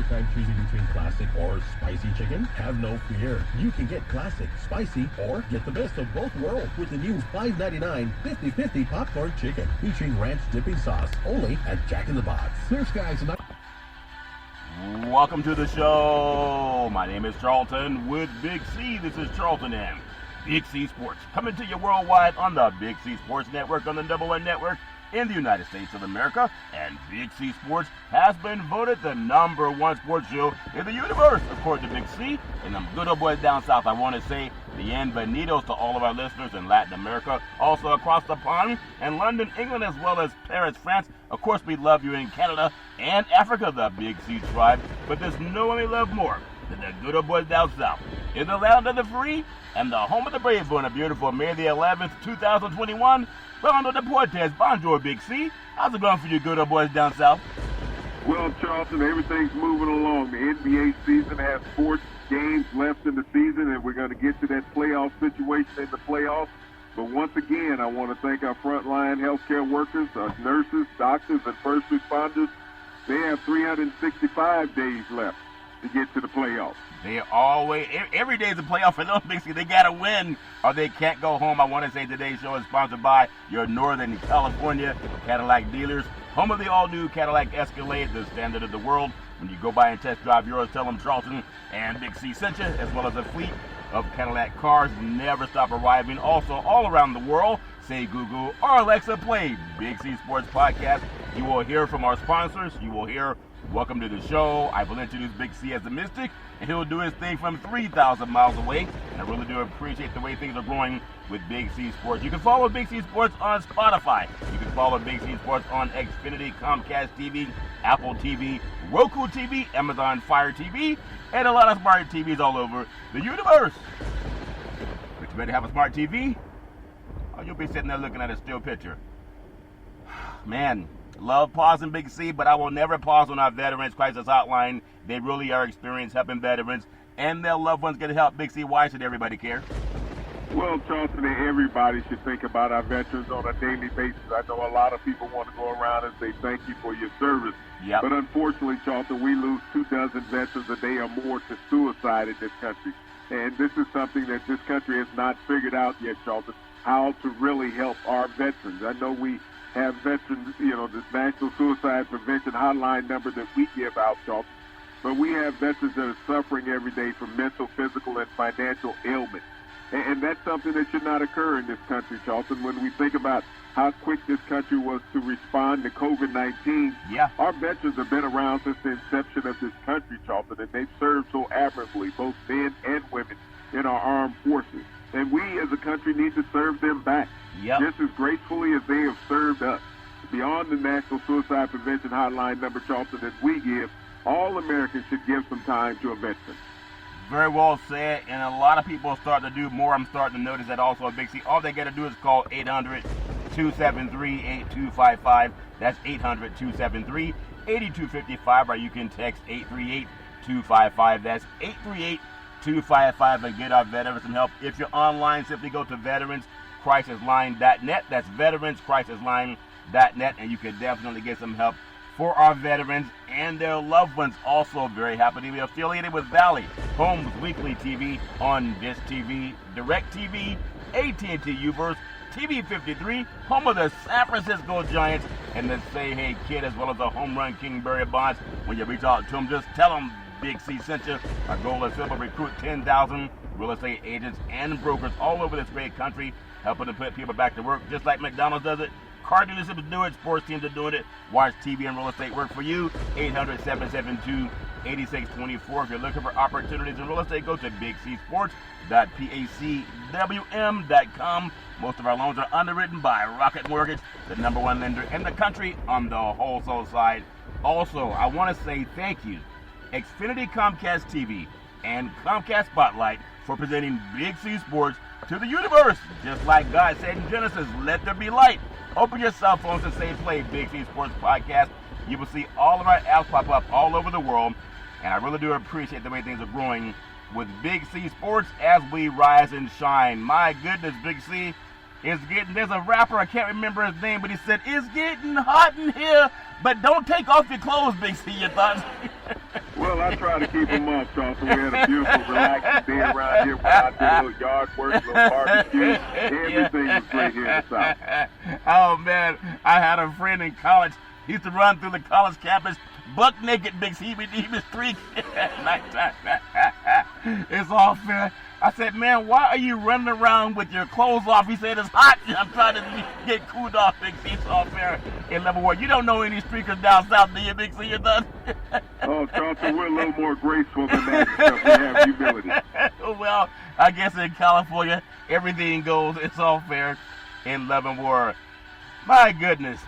time choosing between classic or spicy chicken? Have no fear. You can get classic, spicy, or get the best of both worlds with the new $5.99 50-50 popcorn chicken featuring ranch dipping sauce only at Jack in the Box. Clear skies tonight. Welcome to the show. My name is Charlton with Big C. This is Charlton and Big C Sports, coming to you worldwide on the Big C Sports Network, on the #1 network in the United States of America. And Big C Sports has been voted the #1 sports show in the universe, according to Big C. And them good old boys down south, I want to say bienvenidos to all of our listeners in Latin America, also across the pond, and London, England, as well as Paris, France. Of course, we love you in Canada and Africa, the Big C tribe. But there's no one we love more than the good old boys down south, in the land of the free and the home of the brave, on a beautiful May the 11th, 2021. Rondo Deportes, bonjour, Big C. How's it going for you good old boys down south? Well, Charlton, everything's moving along. The NBA season has 4 games left in the season, and we're going to get to that playoff situation in the playoffs. But once again, I want to thank our frontline healthcare workers, our nurses, doctors, and first responders. They have 365 days left to get to the playoffs. They always, every day is a playoff for them, Big C. They got to win or they can't go home. I want to say today's show is sponsored by your Northern California Cadillac dealers, home of the all-new Cadillac Escalade, the standard of the world. When you go by and test drive yours, tell them Charlton and Big C sent you, as well as a fleet of Cadillac cars never stop arriving. Also, all around the world, say Google or Alexa, play Big C Sports Podcast. You will hear from our sponsors. You will hear welcome to the show. I will introduce Big C as the Mystic, and he'll do his thing from 3,000 miles away. And I really do appreciate the way things are growing with Big C Sports. You can follow Big C Sports on Spotify. You can follow Big C Sports on Xfinity, Comcast TV, Apple TV, Roku TV, Amazon Fire TV, and a lot of smart TVs all over the universe. But you better have a smart TV, or you'll be sitting there looking at a still picture. Man, love pausing Big C, but I will never pause on our Veterans Crisis Hotline. They really are experienced helping veterans and their loved ones get help. Big C, why should everybody care? Well, Charlton, everybody should think about our veterans on a daily basis. I know a lot of people want to go around and say thank you for your service. Yep. But unfortunately, Charlton, we lose 24 veterans a day or more to suicide in this country. And this is something that this country has not figured out yet, Charlton, how to really help our veterans. I know we have veterans, the National Suicide Prevention Hotline number that we give out, Charlton. But we have veterans that are suffering every day from mental, physical, and financial ailments. And that's something that should not occur in this country, Charlton. When we think about how quick this country was to respond to COVID-19, our veterans have been around since the inception of this country, Charlton, and they've served so admirably, both men and women, in our armed forces. And we as a country need to serve them back just as gracefully as they have served us. Beyond the National Suicide Prevention Hotline number, Charlton, that we give, all Americans should give some time to a veteran. Very well said, and a lot of people are starting to do more. I'm starting to notice that also, Big C. All they got to do is call 800-273-8255. That's 800-273-8255, or you can text 838-255. That's 838-255, and get our veterans some help. If you're online, simply go to veteranscrisisline.net. That's veteranscrisisline.net, and you can definitely get some help for our veterans and their loved ones. Also very happy to be affiliated with Valley Homes Weekly TV on Dish TV, Direct TV, AT&T Uverse, TV 53, home of the San Francisco Giants, and the Say Hey Kid, as well as the Home Run King Barry Bonds. When you reach out to them, just tell them Big C sent you. Our goal is simple: recruit 10,000 real estate agents and brokers all over this great country, helping to put people back to work, just like McDonald's does it. Car dealerships do it, sports teams are doing it. Watch TV and real estate work for you. 800-772-8624. If you're looking for opportunities in real estate, go to bigcsports.pacwm.com. Most of our loans are underwritten by Rocket Mortgage, the #1 lender in the country on the wholesale side. Also, I want to say thank you, Xfinity Comcast TV and Comcast Spotlight, for presenting Big C Sports to the universe. Just like God said in Genesis, let there be light. Open your cell phones and say play Big C Sports Podcast. You will see all of our apps pop up all over the world. And I really do appreciate the way things are growing with Big C Sports as we rise and shine. My goodness, Big C is getting, there's a rapper, I can't remember his name, but he said, it's getting hot in here, but don't take off your clothes, Big C. Your thoughts? Well, I try to keep them up, Charlton. We had a beautiful, relaxing day around here. We're out there, a little yard work, a little barbecue. Everything was great here in the South. Oh, man. I had a friend in college. He used to run through the college campus buck naked, Big C. He was streaking at nighttime. It's all fair. I said, man, why are you running around with your clothes off? He said, it's hot. I'm trying to get cooled off, Big C. It's all fair in level war. You don't know any streakers down south, do you, Big C? You're done. Oh, Charlton, we're a little more graceful than that because we have humility. Well, I guess in California, everything goes. It's all fair in love and war. My goodness.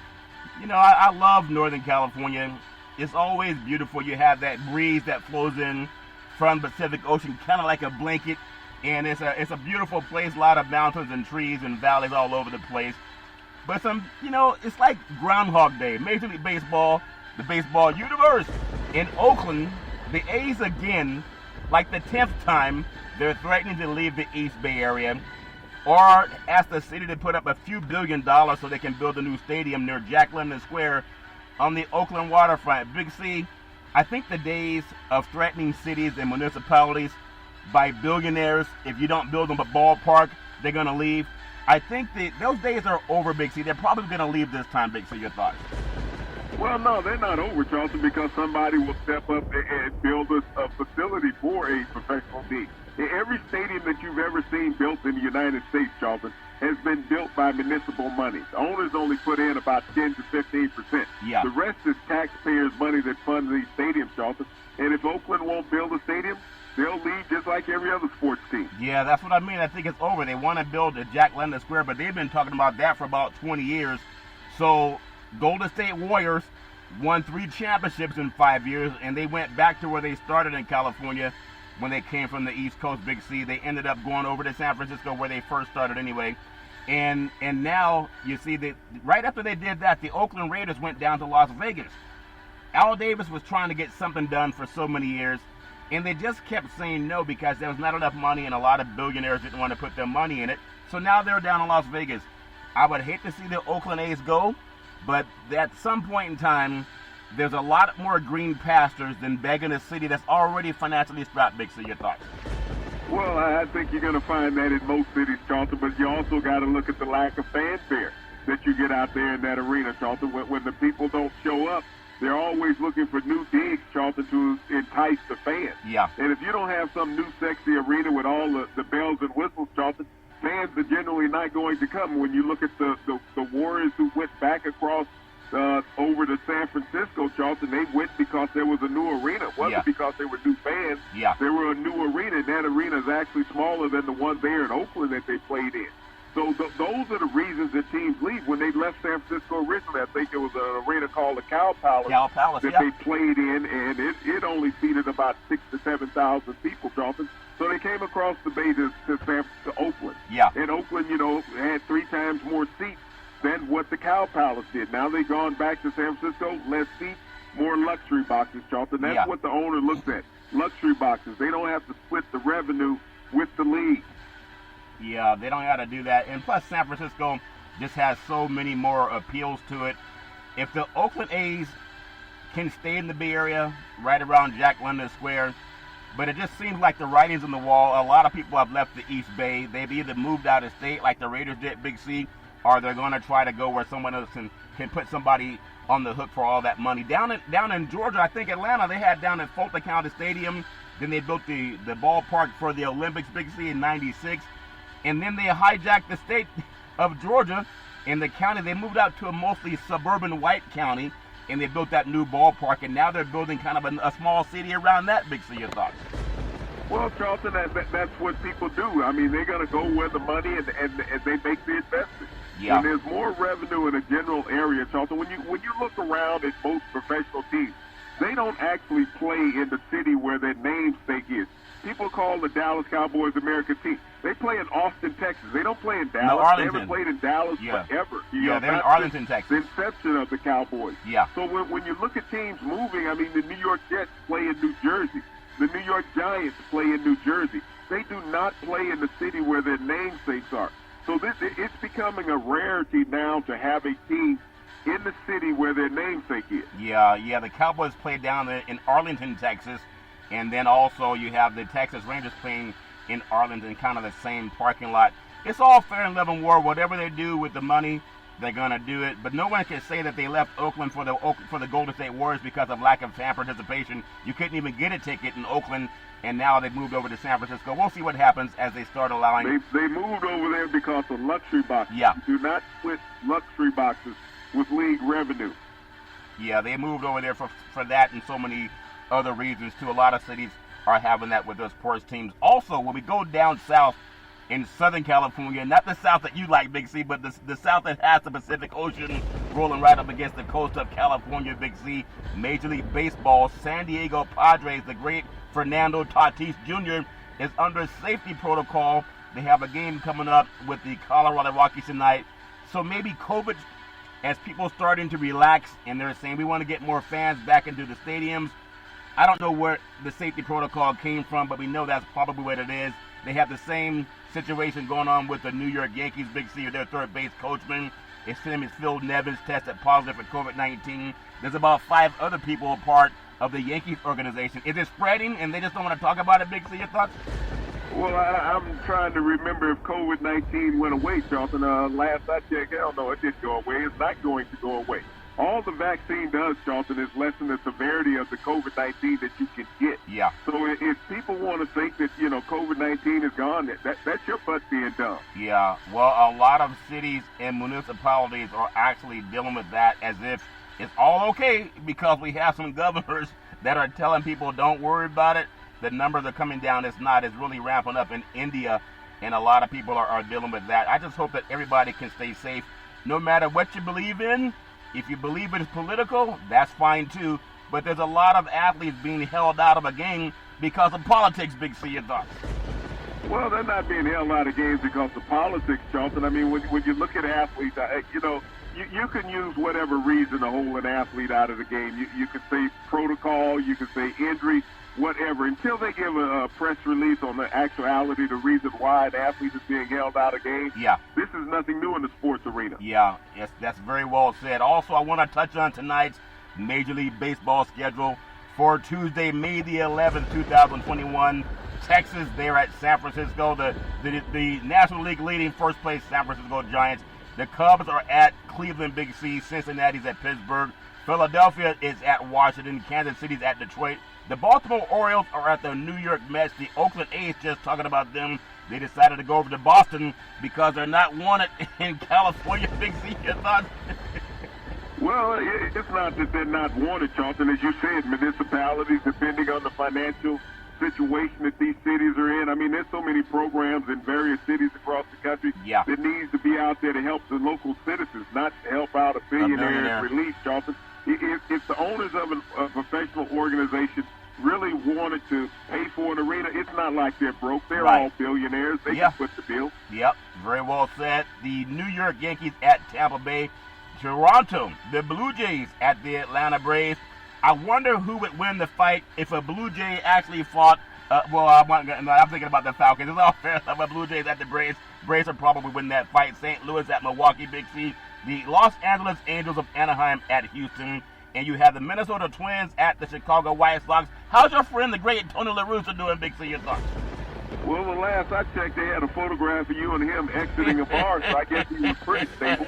You know, I love Northern California. It's always beautiful. You have that breeze that flows in from the Pacific Ocean, kind of like a blanket. And it's a beautiful place, a lot of mountains and trees and valleys all over the place. But it's like Groundhog Day, Major League Baseball, the baseball universe. In Oakland, the A's again, like the 10th time, they're threatening to leave the East Bay area or ask the city to put up a few $1 billion so they can build a new stadium near Jack London Square on the Oakland waterfront. Big C, I think the days of threatening cities and municipalities by billionaires, if you don't build them a ballpark, they're going to leave. I think those days are over, Big C. They're probably going to leave this time, Big C. Your thoughts? Well, no, they're not over, Charlton, because somebody will step up and build a facility for a professional team. Every stadium that you've ever seen built in the United States, Charlton, has been built by municipal money. The owners only put in about 10 to 15%. Yeah. The rest is taxpayers' money that funds these stadiums, Charlton. And if Oakland won't build a stadium, they'll leave just like every other sports team. Yeah, that's what I mean. I think it's over. They want to build a Jack London Square, but they've been talking about that for about 20 years. So Golden State Warriors won 3 championships in 5 years, and they went back to where they started in California when they came from the East Coast, Big C. They ended up going over to San Francisco where they first started anyway. And now you see that right after they did that, the Oakland Raiders went down to Las Vegas. Al Davis was trying to get something done for so many years, and they just kept saying no because there was not enough money, and a lot of billionaires didn't want to put their money in it. So now they're down in Las Vegas. I would hate to see the Oakland A's go, but at some point in time, there's a lot more green pastures than begging a city that's already financially strapped. Big C, your thoughts? Well, I think you're going to find that in most cities, Charlton, but you also got to look at the lack of fanfare that you get out there in that arena, Charlton. When the people don't show up, they're always looking for new digs, Charlton, to entice the fans. Yeah. And if you don't have some new sexy arena with all the bells and whistles, Charlton, fans are generally not going to come. When you look at the Warriors who went back across over to San Francisco, Charlton, they went because there was a new arena. It wasn't because they were new fans. Yeah. They were a new arena, and that arena is actually smaller than the one there in Oakland that they played in. So those are the reasons that teams leave. When they left San Francisco originally, I think it was an arena called the Cow Palace that they played in, and it only seated about 6,000 to 7,000 people, Charlton. So they came across the bay to Oakland. Yeah. And Oakland, had 3 times more seats than what the Cow Palace did. Now they've gone back to San Francisco, less seats, more luxury boxes, Charlton. That's what the owner looks at, luxury boxes. They don't have to split the revenue with the league. Yeah, they don't have to do that. And plus, San Francisco just has so many more appeals to it. If the Oakland A's can stay in the Bay Area, right around Jack London Square, but it just seems like the writing's on the wall. A lot of people have left the East Bay. They've either moved out of state like the Raiders did, Big C, or they're going to try to go where someone else can put somebody on the hook for all that money. Down in Georgia, I think Atlanta, they had down at Fulton County Stadium. Then they built the ballpark for the Olympics, Big C, in '96. And then they hijacked the state of Georgia and the county. They moved out to a mostly suburban white county, and they built that new ballpark. And now they're building kind of a small city around that. Big C, your thoughts? Well, Charlton, that's what people do. I mean, they're going to go where the money and they make the investment. Yeah. And there's more revenue in a general area, Charlton. When you look around at most professional teams, they don't actually play in the city where their namesake is. People call the Dallas Cowboys American team. They play in Austin, Texas. They don't play in Dallas. No, Arlington. They haven't played in Dallas forever. They're in Arlington, Texas. The inception of the Cowboys. Yeah. So when you look at teams moving, I mean, the New York Jets play in New Jersey. The New York Giants play in New Jersey. They do not play in the city where their namesakes are. So it's becoming a rarity now to have a team in the city where their namesake is. Yeah. The Cowboys play down there in Arlington, Texas. And then also you have the Texas Rangers playing in Arlington, kind of the same parking lot. It's all fair and level war. Whatever they do with the money, they're going to do it. But no one can say that they left Oakland for the Golden State Warriors because of lack of fan participation. You couldn't even get a ticket in Oakland, and now they've moved over to San Francisco. We'll see what happens as they start allowing. They moved over there because of luxury boxes. Yeah. Do not split luxury boxes with league revenue. Yeah, they moved over there for that and so many other reasons, too. A lot of cities are having that with their sports teams. Also, when we go down south in Southern California, not the south that you like, Big C, but the south that has the Pacific Ocean rolling right up against the coast of California, Big C, Major League Baseball, San Diego Padres, the great Fernando Tatis Jr. is under safety protocol. They have a game coming up with the Colorado Rockies tonight. So maybe COVID, as people starting to relax and they're saying we want to get more fans back into the stadiums. I don't know where the safety protocol came from, but we know that's probably what it is. They have the same situation going on with the New York Yankees, Big C, their third base coachman. It's Phil Nevins tested positive for COVID-19. There's about 5 other people a part of the Yankees organization. Is it spreading and they just don't want to talk about it, Big C? Your thoughts? Well, I'm trying to remember if COVID-19 went away, Charlton. Last I checked, hell no, it didn't go away. It's not going to go away. All the vaccine does, Charlton, is lessen the severity of the COVID-19 that you can get. Yeah. So if people want to think that, COVID-19 is gone, that's your butt being dumb. Yeah. Well, a lot of cities and municipalities are actually dealing with that as if it's all okay because we have some governors that are telling people don't worry about it. The numbers are coming down. It's not. It's really ramping up in India, and a lot of people are dealing with that. I just hope that everybody can stay safe no matter what you believe in. If you believe it's political, that's fine too. But there's a lot of athletes being held out of a game because of politics, Big C. Your thoughts? Well, they're not being held out of games because of politics, Charlton. I mean, when you look at athletes, you can use whatever reason to hold an athlete out of the game. You can say protocol, you can say injury, whatever. Until they give a press release on the actuality, the reason why an athlete is being held out of game, yeah, this is nothing new in the sports arena. Yeah, yes, that's very well said. Also, I want to touch on tonight's Major League Baseball schedule for Tuesday, May the 11th, 2021. Texas, they're at San Francisco. The National League leading first place San Francisco Giants. The Cubs are at Cleveland, Big C. Cincinnati's at Pittsburgh. Philadelphia is at Washington. Kansas City's at Detroit. The Baltimore Orioles are at the New York Mets. The Oakland A's, just talking about them, they decided to go over to Boston because they're not wanted in California. Big C, your thoughts? Well, it's not that they're not wanted, Charlton. As you said, municipalities, depending on the financial situation that these cities are in. I mean, there's so many programs in various cities across the country that needs to be out there to help the local citizens, not to help out a billionaire's relief, Charlton. If the owners of a professional organization really wanted to pay for an arena, it's not like they're broke. They're all billionaires. They can put the bill. Yep, very well said. The New York Yankees at Tampa Bay. Toronto, the Blue Jays at the Atlanta Braves. I wonder who would win the fight if a Blue Jay actually fought. I'm thinking about the Falcons. It's all fair. The Blue Jays at the Braves. Braves would probably win that fight. St. Louis at Milwaukee, Big C. The Los Angeles Angels of Anaheim at Houston. And you have the Minnesota Twins at the Chicago White Sox. How's your friend, the great Tony La Russa, doing, Big C? Your thoughts? Well, the last I checked, they had a photograph of you and him exiting a bar, so I guess he was pretty stable.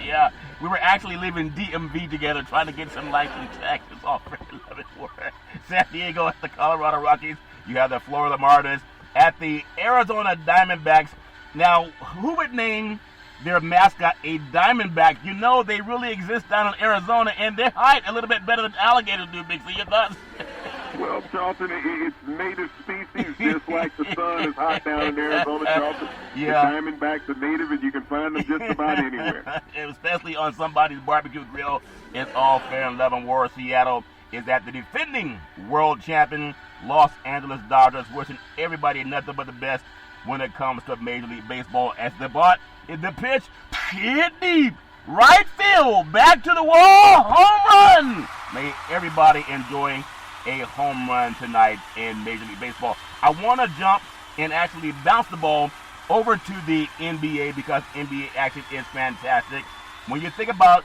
Yeah, we were actually leaving DMV together, trying to get some license checks. It's all very loving work. San Diego at the Colorado Rockies. You have the Florida Marlins at the Arizona Diamondbacks. Now, who would name their mascot a Diamondback? You know they really exist down in Arizona, and they hide a little bit better than alligators do, Big C. Your thoughts? Well, Charlton, it's native species, just like the sun is hot down in Arizona, Charlton. Yeah. The Diamondbacks are native, and you can find them just about anywhere. Especially on somebody's barbecue grill. It's all fair and love and war. Seattle is at the defending world champion Los Angeles Dodgers, wishing everybody nothing but the best when it comes to Major League Baseball. As the pitch hit deep, right field, back to the wall, home run. May everybody enjoy a home run tonight in Major League Baseball. I want to jump and actually bounce the ball over to the NBA because NBA action is fantastic. When you think about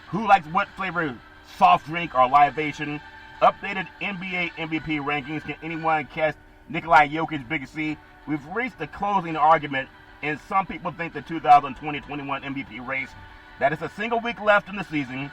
who likes what flavor soft drink or libation, updated NBA MVP rankings. Can anyone catch Nikola Jokic, Big C? We've reached the closing argument, and some people think the 2020-21 MVP race, that it's a single week left in the season.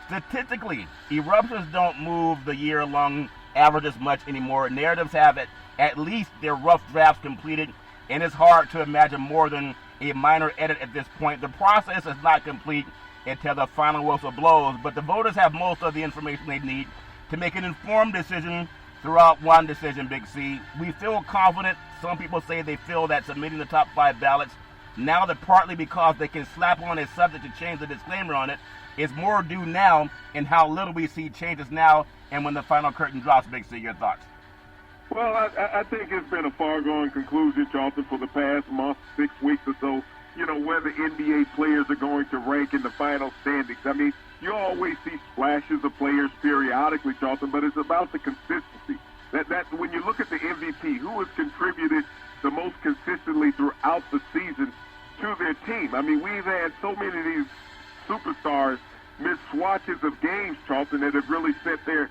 Statistically, eruptions don't move the year-long average as much anymore. Narratives have it at least their rough drafts completed, and it's hard to imagine more than a minor edit at this point. The process is not complete until the final whistle blows, but the voters have most of the information they need to make an informed decision throughout one decision, Big C. We feel confident. Some people say they feel that submitting the top 5 ballots, now that partly because they can slap on a subject to change the disclaimer on it, is more due now in how little we see changes now and when the final curtain drops, Big C. Your thoughts? Well, I think it's been a far-going conclusion, Charlton, for the past month, 6 weeks or so, where the NBA players are going to rank in the final standings. I mean, you always see splashes of players periodically, Charlton, but it's about the consistency. That when you look at the MVP, who has contributed the most consistently throughout the season to their team? I mean, we've had so many of these superstars miss swatches of games, Charlton, that have really set their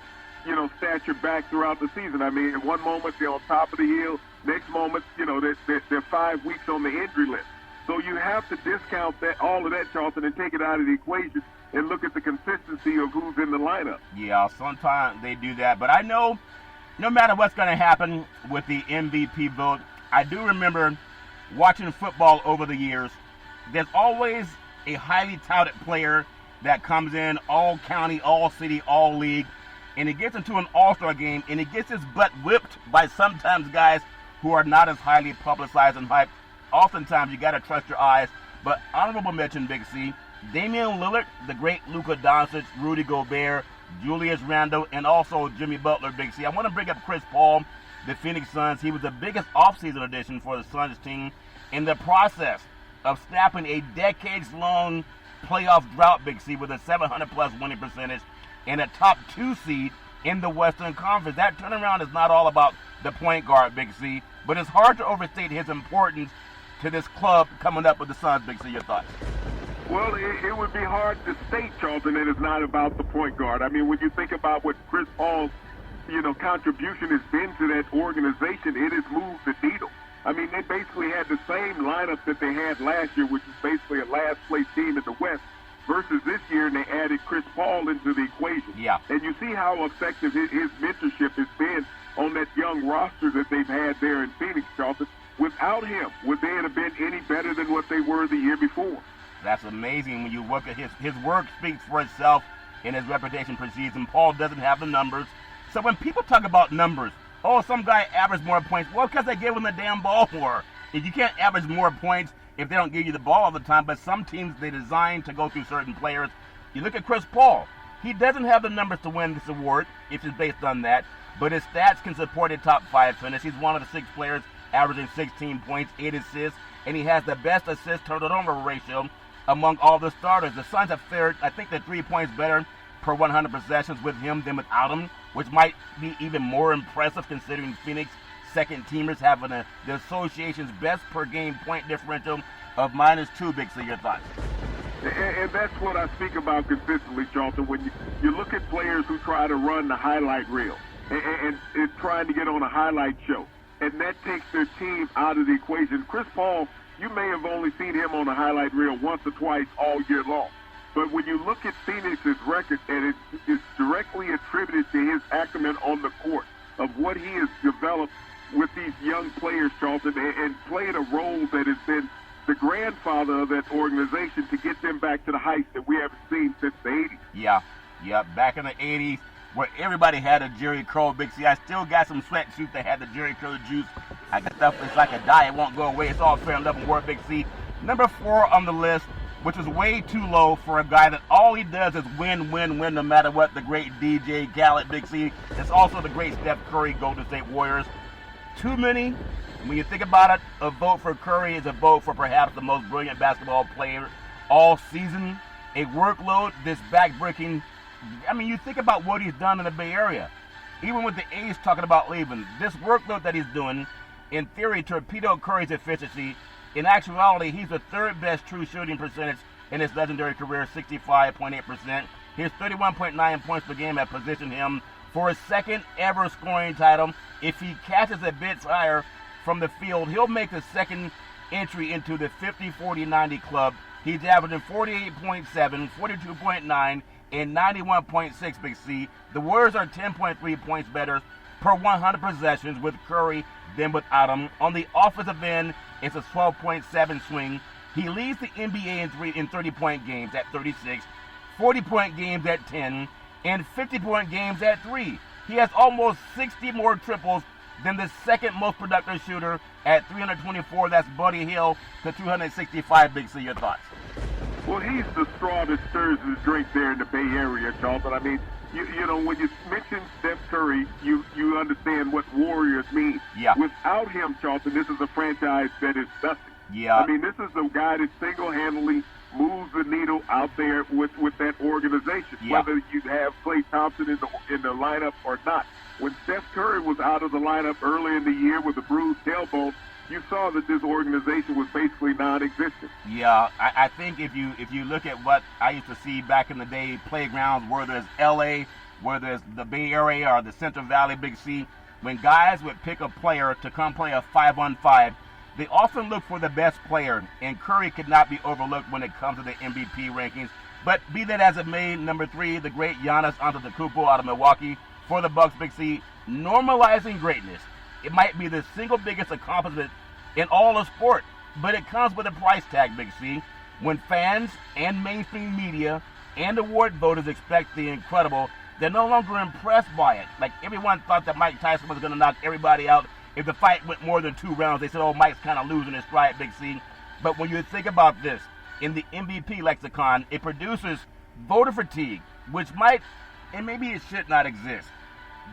stature back throughout the season. I mean, in one moment they're on top of the hill, next moment, they're 5 weeks on the injury list. So you have to discount all of that, Charlton, and take it out of the equation and look at the consistency of who's in the lineup. Yeah, sometimes they do that. But I know no matter what's going to happen with the MVP vote, I do remember watching football over the years. There's always a highly touted player that comes in all county, all city, all league, and he gets into an all-star game, and he gets his butt whipped by sometimes guys who are not as highly publicized and hyped. Oftentimes, you got to trust your eyes. But honorable mention, Big C, Damian Lillard, the great Luka Doncic, Rudy Gobert, Julius Randle, and also Jimmy Butler, Big C. I want to bring up Chris Paul, the Phoenix Suns. He was the biggest offseason addition for the Suns team in the process of snapping a decades-long playoff drought, Big C, with a 700-plus winning percentage and a top 2 seed in the Western Conference. That turnaround is not all about the point guard, Big C, but it's hard to overstate his importance to this club coming up with the Suns, Big C. Your thoughts? Well, it would be hard to state, Charlton, that it's not about the point guard. I mean, when you think about what Chris Paul's, contribution has been to that organization, it has moved the needle. I mean, they basically had the same lineup that they had last year, which is basically a last-place team in the West, versus this year, and they added Chris Paul into the equation. Yeah. And you see how effective his mentorship has been on that young roster that they've had there in Phoenix, Charlton. Without him, would they have been any better than what they were the year before? That's amazing. When you look at his work speaks for itself and his reputation precedes him. Paul doesn't have the numbers. So when people talk about numbers, some guy averaged more points. Well, because they gave him the damn ball more. If you can't average more points if they don't give you the ball all the time, but some teams, they design to go through certain players. You look at Chris Paul. He doesn't have the numbers to win this award, if it's based on that, but his stats can support a top 5 finish. He's one of the 6 players averaging 16 points, 8 assists, and he has the best assist turnover ratio among all the starters. The Suns have fared, I think, they're 3 points better per 100 possessions with him than without him, which might be even more impressive considering Phoenix second-teamers having the association's best per-game point differential of -2, Big C. Your thoughts? And that's what I speak about consistently, Charlton. When you look at players who try to run the highlight reel and trying to get on a highlight show, and that takes their team out of the equation. Chris Paul, you may have only seen him on a highlight reel once or twice all year long. But when you look at Phoenix's record, and it's directly attributed to his acumen on the court of what he has developed with these young players, Charlton, and played a role that has been the grandfather of that organization to get them back to the heights that we haven't seen since the 80s. Yeah, back in the 80s where everybody had a Jerry Curl, Big C. I still got some sweatsuits that had the Jerry Curl juice. I got stuff, it's like a dye, it won't go away. It's all fair and level work, Big C. Number 4 on the list, which is way too low for a guy that all he does is win no matter what, the great DJ Khaled, Big C. It's also the great Steph Curry, Golden State Warriors. Too many. When you think about it, a vote for Curry is a vote for perhaps the most brilliant basketball player all season. A workload this backbreaking. I mean, you think about what he's done in the Bay Area. Even with the A's talking about leaving, this workload that he's doing, in theory, torpedoed Curry's efficiency. In actuality, he's the 3rd best true shooting percentage in his legendary career, 65.8%. His 31.9 points per game have positioned him for his second ever scoring title. If he catches a bit higher from the field, he'll make the second entry into the 50-40-90 club. He's averaging 48.7, 42.9, and 91.6, Big C. The Warriors are 10.3 points better per 100 possessions with Curry than without him. On the offensive end, it's a 12.7 swing. He leads the NBA in 30-point games at 36, 40-point games at 10, and 50-point games at 3. He has almost 60 more triples than the second most productive shooter at 324. That's Buddy Hield to 265. Big C, your thoughts? Well, he's the straw that stirs the drink there in the Bay Area, Charlton. I mean, you know, when you mention Steph Curry, you understand what Warriors mean. Yeah. Without him, Charlton, this is a franchise that is nothing. Yeah. I mean, this is a guy that single-handedly moves the needle out there with that organization, yeah. whether you have Klay Thompson in the lineup or not. When Steph Curry was out of the lineup early in the year with a bruised tailbone, you saw that this organization was basically non-existent. Yeah, I think if you look at what I used to see back in the day, playgrounds, whether it's L.A., whether it's the Bay Area or the Central Valley, Big C, when guys would pick a player to come play a 5-on-5, they often look for the best player, and Curry could not be overlooked when it comes to the MVP rankings. But be that as it may, number 3, the great Giannis Antetokounmpo out of Milwaukee for the Bucks, Big C, normalizing greatness. It might be the single biggest accomplishment in all of sport, but it comes with a price tag, Big C. When fans and mainstream media and award voters expect the incredible, they're no longer impressed by it. Like everyone thought that Mike Tyson was going to knock everybody out if the fight went more than 2 rounds. They said, oh, Mike's kind of losing his stride, Big C. But when you think about this, in the MVP lexicon, it produces voter fatigue, which might, and maybe it should not exist,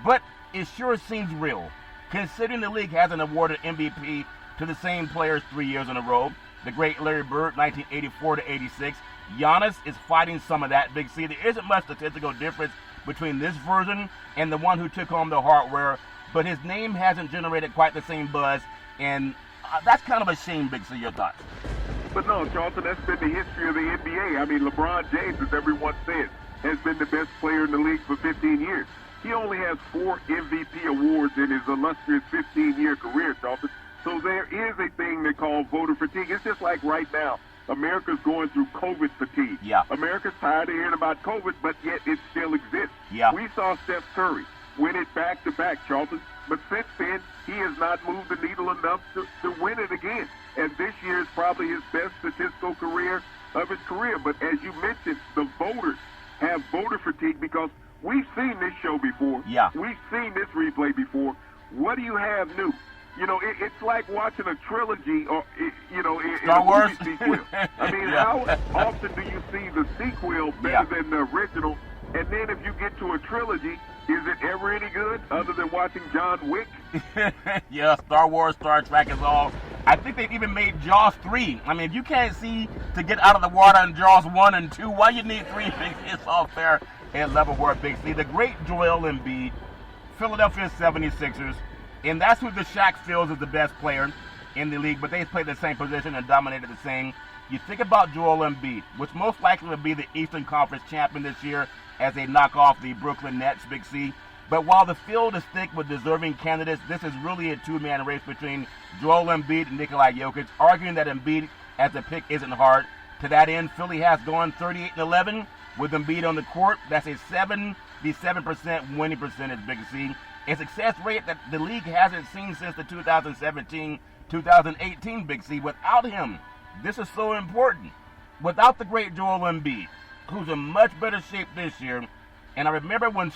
but it sure seems real, considering the league hasn't awarded MVP to the same players 3 years in a row. The great Larry Bird, 1984 to 86. Giannis is fighting some of that, Big C. There isn't much statistical difference between this version and the one who took home the hardware, but his name hasn't generated quite the same buzz, and that's kind of a shame, Big C. Your thoughts? But no, Charlton, that's been the history of the NBA. I mean, LeBron James, as everyone says, has been the best player in the league for 15 years. He only has 4 MVP awards in his illustrious 15-year career, Charlton. So there is a thing they call voter fatigue. It's just like right now, America's going through COVID fatigue. Yeah. America's tired of hearing about COVID, but yet it still exists. Yeah. We saw Steph Curry win it back-to-back, Charlton. But since then, he has not moved the needle enough to win it again. And this year is probably his best statistical career of his career. But as you mentioned, the voters have voter fatigue because we've seen this show before. Yeah. We've seen this replay before. What do you have new? You know, it's like watching a trilogy or, you know, in Star a Wars movie sequel. I mean, how often do you see the sequel better than the original? And then if you get to a trilogy, is it ever any good other than watching John Wick? Yeah, Star Wars, Star Trek is all. I think they've even made Jaws 3. I mean, if you can't see to get out of the water in Jaws 1 and 2, why you need 3? It's all fair and level work, Big C. The great Joel Embiid, Philadelphia 76ers, and that's who the Shaq feels is the best player in the league, but they played the same position and dominated the same. You think about Joel Embiid, which most likely will be the Eastern Conference champion this year as they knock off the Brooklyn Nets, Big C. But while the field is thick with deserving candidates, this is really a 2-man race between Joel Embiid and Nikola Jokic, arguing that Embiid as a pick isn't hard. To that end, Philly has gone 38-11 with Embiid on the court. That's a 77% winning percentage, Big C. A success rate that the league hasn't seen since the 2017-2018, Big C. Without him, this is so important. Without the great Joel Embiid, who's in much better shape this year, and I remember when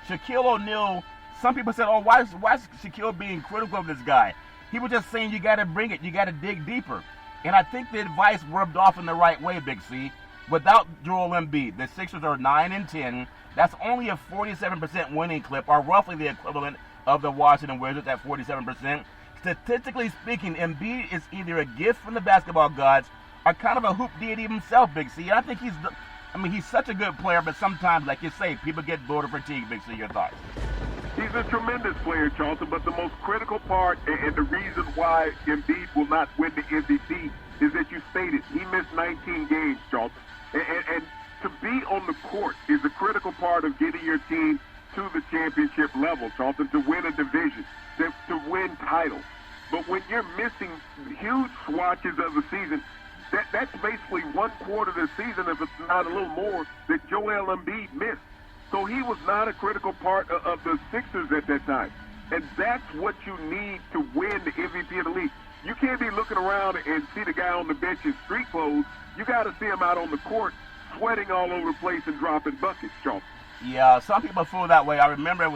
Shaquille O'Neal, some people said, oh, why is Shaquille being critical of this guy? He was just saying you got to bring it, you got to dig deeper. And I think the advice rubbed off in the right way, Big C. Without Joel Embiid, the Sixers are 9-10. That's only a 47% winning clip, or roughly the equivalent of the Washington Wizards at 47%. Statistically speaking, Embiid is either a gift from the basketball gods or kind of a hoop deity himself, Big C. And I think he's such a good player, but sometimes, like you say, people get voter fatigue, Big C. Your thoughts? He's a tremendous player, Charlton, but the most critical part and the reason why Embiid will not win the MVP is that you stated he missed 19 games, Charlton. And to be on the court is a critical part of getting your team to the championship level, Charlton, to win a division, to win titles. But when you're missing huge swatches of the season, that's basically one quarter of the season, if it's not a little more, that Joel Embiid missed. So he was not a critical part of the Sixers at that time. And that's what you need to win the MVP of the league. You can't be looking around and see the guy on the bench in street clothes. You got to see him out on the court sweating all over the place and dropping buckets, Charlton. Yeah, some people feel that way. I remember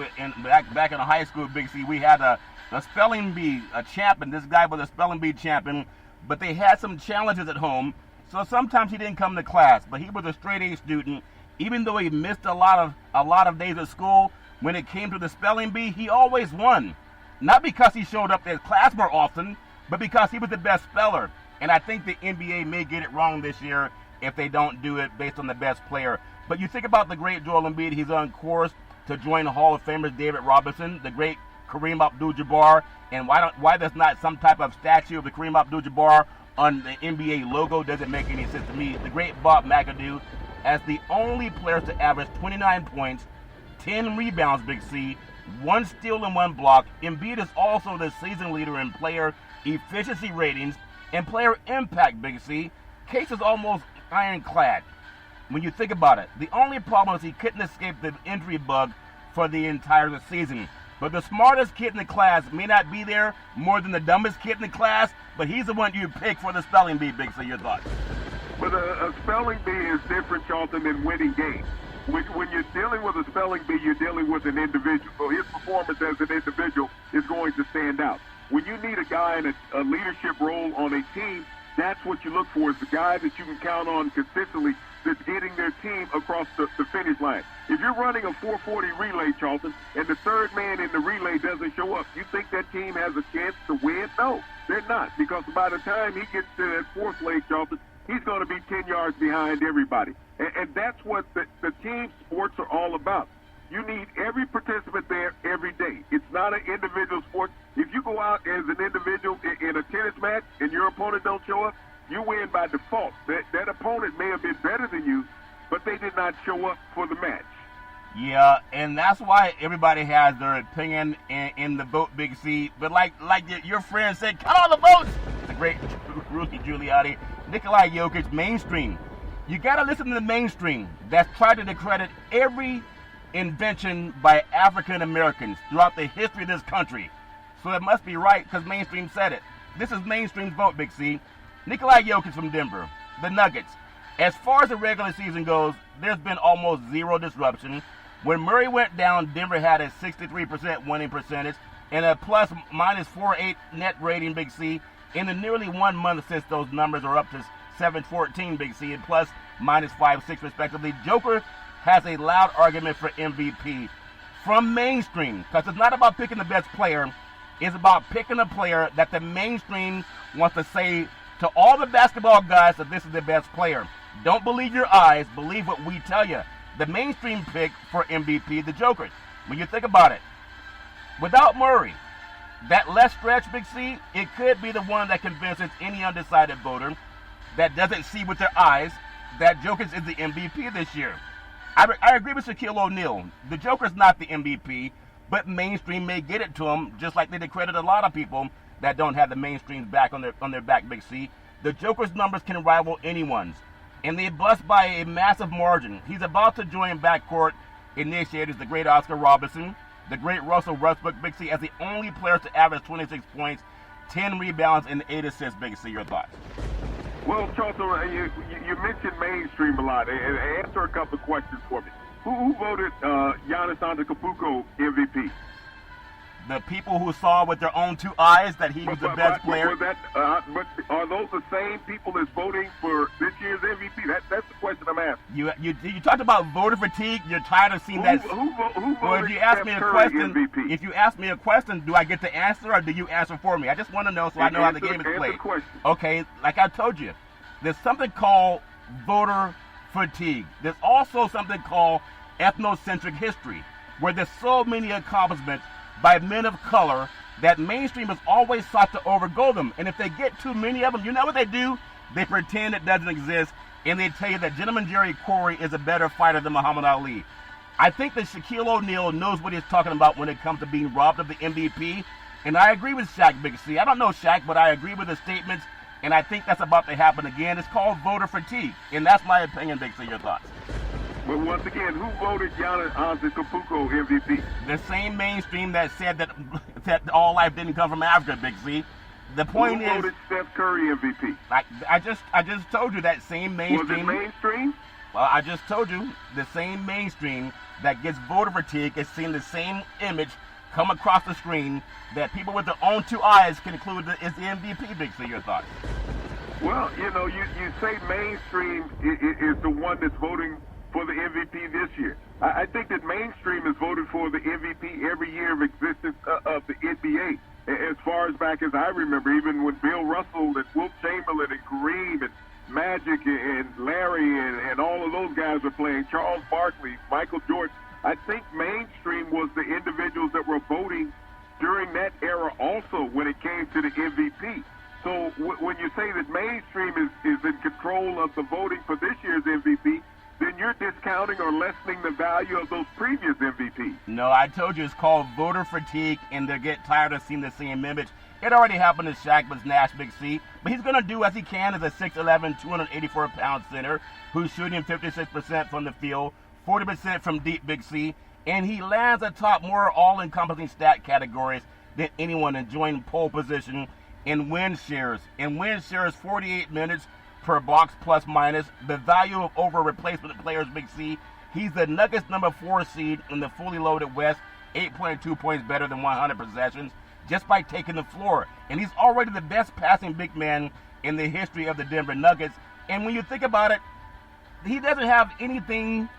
back in high school, Big C, we had a spelling bee, a champion. This guy was a spelling bee champion, but they had some challenges at home. So sometimes he didn't come to class, but he was a straight-A student. Even though he missed a lot of days at school, when it came to the spelling bee, he always won. Not because he showed up at class more often, but because he was the best speller. And I think the NBA may get it wrong this year if they don't do it based on the best player. But you think about the great Joel Embiid, he's on course to join the Hall of Famers David Robinson, the great Kareem Abdul-Jabbar, and why there's not some type of statue of the Kareem Abdul-Jabbar on the NBA logo doesn't make any sense to me. The great Bob McAdoo, as the only player to average 29 points, 10 rebounds, Big C, 1 steal and 1 block. Embiid is also the season leader in player efficiency ratings and player impact, Big C. Case is almost ironclad when you think about it. The only problem is he couldn't escape the injury bug for the entire season. But the smartest kid in the class may not be there more than the dumbest kid in the class, but he's the one you pick for the spelling bee, Big C. Your thoughts? But a spelling bee is different, Charlton, than winning games. When you're dealing with a spelling bee, you're dealing with an individual. So his performance as an individual is going to stand out. When you need a guy in a leadership role on a team, that's what you look for, is the guy that you can count on consistently that's getting their team across the finish line. If you're running a 440 relay, Charlton, and the third man in the relay doesn't show up, you think that team has a chance to win? No, they're not, because by the time he gets to that fourth leg, Charlton, he's going to be 10 yards behind everybody. And that's what the team sports are all about. You need every participant there every day. It's not an individual sport. If you go out as an individual in a tennis match and your opponent don't show up, you win by default. That opponent may have been better than you, but they did not show up for the match. Yeah, and that's why everybody has their opinion in the vote, Big C. But like your friend said, count all the votes. The great Rudy Giuliani, Nikola Jokic, mainstream. You got to listen to the mainstream that's tried to discredit every invention by African Americans throughout the history of this country. So it must be right because mainstream said it. This is mainstream's vote, Big C. Nikola Jokic from Denver, the Nuggets. As far as the regular season goes, there's been almost zero disruption. When Murray went down, Denver had a 63% winning percentage and a plus minus 4.8 net rating, Big C. In the nearly 1 month since those numbers are up to 7.14, Big C, and plus minus 5.6 respectively. Joker has a loud argument for MVP from mainstream, because it's not about picking the best player. It's about picking a player that the mainstream wants to say to all the basketball guys that this is the best player. Don't believe your eyes, believe what we tell you. The mainstream pick for MVP, the Joker. When you think about it, without Murray, that left stretch, Big C, it could be the one that convinces any undecided voter that doesn't see with their eyes that Jokic is the MVP this year. I agree with Shaquille O'Neal. The Joker's not the MVP, but mainstream may get it to him, just like they discredit a lot of people that don't have the mainstream's back on their back, Big C. The Joker's numbers can rival anyone's, and they bust by a massive margin. He's about to join backcourt initiators, the great Oscar Robertson, the great Russell Westbrook, Big C, as the only player to average 26 points, 10 rebounds, and 8 assists, Big C. Your thoughts? Well, Charlton, you mentioned mainstream a lot. Answer a couple of questions for me. Who voted Giannis Antetokounmpo MVP? The people who saw with their own 2 eyes that he was the best player. But are those the same people that's voting for this year's MVP? That's the question I'm asking. You talked about voter fatigue. You're tired of seeing that. Who voted well, if you ask me a question, MVP? If you ask me a question, do I get to answer or do you answer for me? I just want to know so I know how the game is played. Okay, like I told you, there's something called voter fatigue. There's also something called ethnocentric history, where there's so many accomplishments by men of color that mainstream has always sought to overgo them. And if they get too many of them, you know what they do? They pretend it doesn't exist, and they tell you that Gentleman Jerry Corey is a better fighter than Muhammad Ali. I think that Shaquille O'Neal knows what he's talking about when it comes to being robbed of the MVP. And I agree with Shaq, Big C. I don't know Shaq, but I agree with his statements. And I think that's about to happen again. It's called voter fatigue. And that's my opinion, Big C. Your thoughts? But once again, who voted Giannis Antetokounmpo MVP? The same mainstream that said that all life didn't come from Africa, Big C. The point Who voted Steph Curry MVP? I just told you that same mainstream. Was it mainstream? Well, I just told you the same mainstream that gets voter fatigue is seeing the same image come across the screen that people with their own two eyes conclude that is the MVP. Big C, your thoughts? Well, you say mainstream is the one that's voting for the MVP this year. I think that mainstream has voted for the MVP every year of existence of the NBA. As far as back as I remember, even when Bill Russell and Wilt Chamberlain and Kareem and Magic and Larry and all of those guys were playing, Charles Barkley, Michael Jordan, I think mainstream was the individuals that were voting during that era also when it came to the MVP. So when you say that mainstream is in control of the voting for this year's MVP, then you're discounting or lessening the value of those previous MVPs. No, I told you it's called voter fatigue, and they get tired of seeing the same image. It already happened to Shaq with Nash, Big C, but he's going to do as he can as a 6'11", 284-pound center who's shooting 56% from the field, 40% from deep, Big C, and he lands atop more all-encompassing stat categories than anyone, enjoying pole position in win shares. In win shares, 48 minutes per box plus minus, the value of over replacement players, Big C. He's the Nuggets number 4 seed in the fully loaded West, 8.2 points better than 100 possessions just by taking the floor. And he's already the best passing big man in the history of the Denver Nuggets. And when you think about it, he doesn't have anything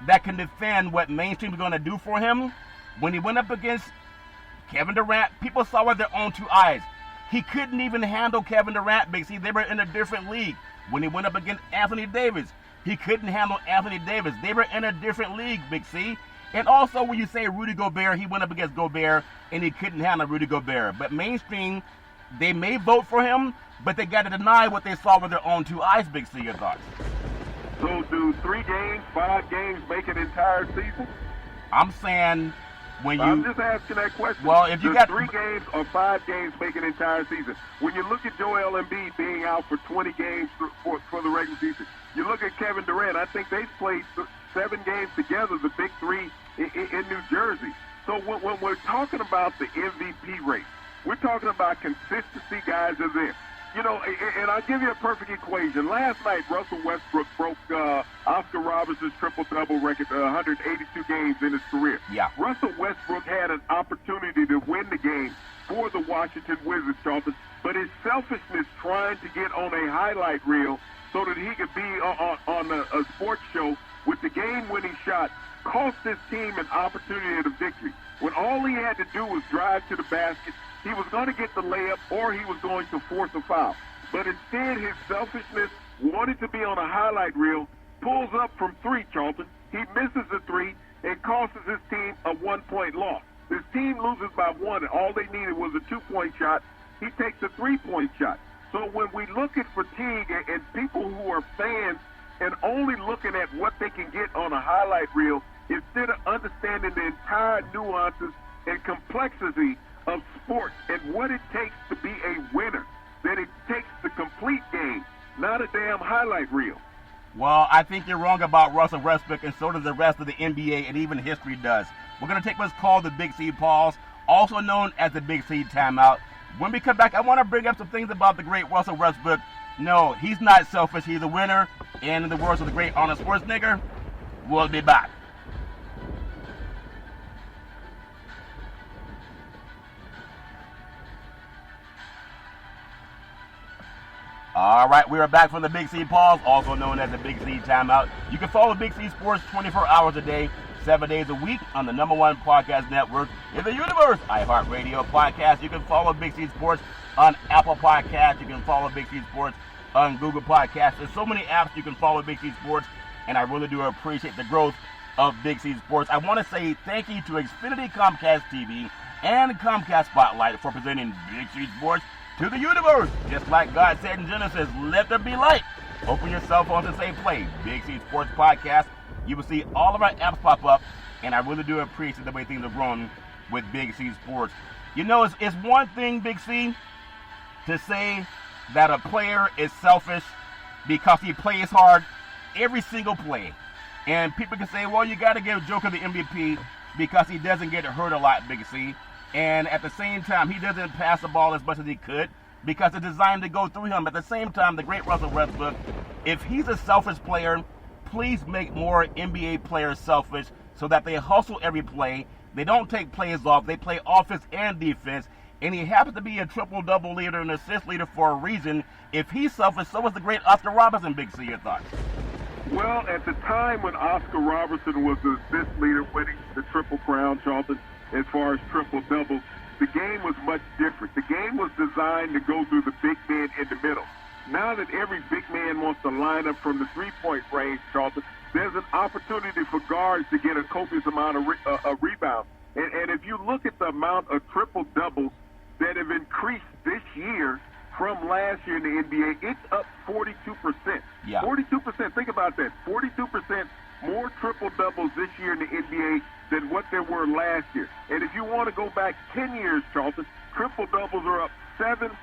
that can defend what mainstream is going to do for him. When he went up against Kevin Durant, people saw with their own two eyes. He couldn't even handle Kevin Durant, Big C. They were in a different league. When he went up against Anthony Davis, he couldn't handle Anthony Davis. They were in a different league, Big C. And also when you say Rudy Gobert, he went up against Gobert, and he couldn't handle Rudy Gobert. But mainstream, they may vote for him, but they got to deny what they saw with their own two eyes, Big C. Your thoughts? So do 3 games, 5 games make an entire season? I'm saying I'm just asking that question. Well, if you Does got 3 games or 5 games make an entire season? When you look at Joel Embiid being out for 20 games for the regular season, you look at Kevin Durant. I think they've played 7 games together, the big 3 in New Jersey. So when we're talking about the MVP race, we're talking about consistency. Guys are there. And I'll give you a perfect equation. Last night, Russell Westbrook broke Oscar Robertson's triple-double record, 182 games in his career. Yeah. Russell Westbrook had an opportunity to win the game for the Washington Wizards, Charlton, but his selfishness trying to get on a highlight reel so that he could be on a sports show with the game-winning shot cost his team an opportunity at a victory. When all he had to do was drive to the basket, he was going to get the layup or he was going to force a foul. But instead, his selfishness, wanted to be on a highlight reel, pulls up from 3, Charlton. He misses the 3 and costs his team a 1-point loss. His team loses by 1, and all they needed was a 2-point shot. He takes a 3-point shot. So when we look at fatigue and people who are fans and only looking at what they can get on a highlight reel, instead of understanding the entire nuances and complexity of sports and what it takes to be a winner, that it takes the complete game, not a damn highlight reel. Well, I think you're wrong about Russell Westbrook, and so does the rest of the NBA, and even history does. We're going to take what's called the Big C pause, also known as the Big C timeout. When we come back, I want to bring up some things about the great Russell Westbrook. No, he's not selfish. He's a winner. And in the words of the great Arnold Schwarzenegger, we'll be back. All right, we are back from the Big C pause, also known as the Big C timeout. You can follow Big C Sports 24 hours a day, 7 days a week on the #1 podcast network in the universe, iHeartRadio podcast. You can follow Big C Sports on Apple Podcasts. You can follow Big C Sports on Google Podcasts. There's so many apps you can follow Big C Sports, and I really do appreciate the growth of Big C Sports. I want to say thank you to Xfinity Comcast TV and Comcast Spotlight for presenting Big C Sports to the universe. Just like God said in Genesis, let there be light. Open your cell phones and say play Big C Sports Podcast. You will see all of our apps pop up and I really do appreciate the way things are growing with Big C Sports. You know, it's one thing, Big C, to say that a player is selfish because he plays hard every single play. And people can say, well, you got to give Joker the MVP because he doesn't get hurt a lot, Big C. And at the same time, he doesn't pass the ball as much as he could because it's designed to go through him. At the same time, the great Russell Westbrook, if he's a selfish player, please make more NBA players selfish so that they hustle every play. They don't take plays off. They play offense and defense. And he happens to be a triple-double leader and assist leader for a reason. If he's selfish, so is the great Oscar Robertson, Big C. Your thoughts? Well, at the time when Oscar Robertson was the assist leader winning the Triple Crown, Charlton, as far as triple-doubles, the game was much different. The game was designed to go through the big man in the middle. Now that every big man wants to line up from the three-point range, Charlton, there's an opportunity for guards to get a copious amount of rebounds. And if you look at the amount of triple-doubles that have increased this year from last year in the NBA, it's up 42%. Yeah. 42%. Think about that. 42% more triple-doubles this year in the NBA than what there were last year. And if you want to go back 10 years, Charlton, triple-doubles are up 700%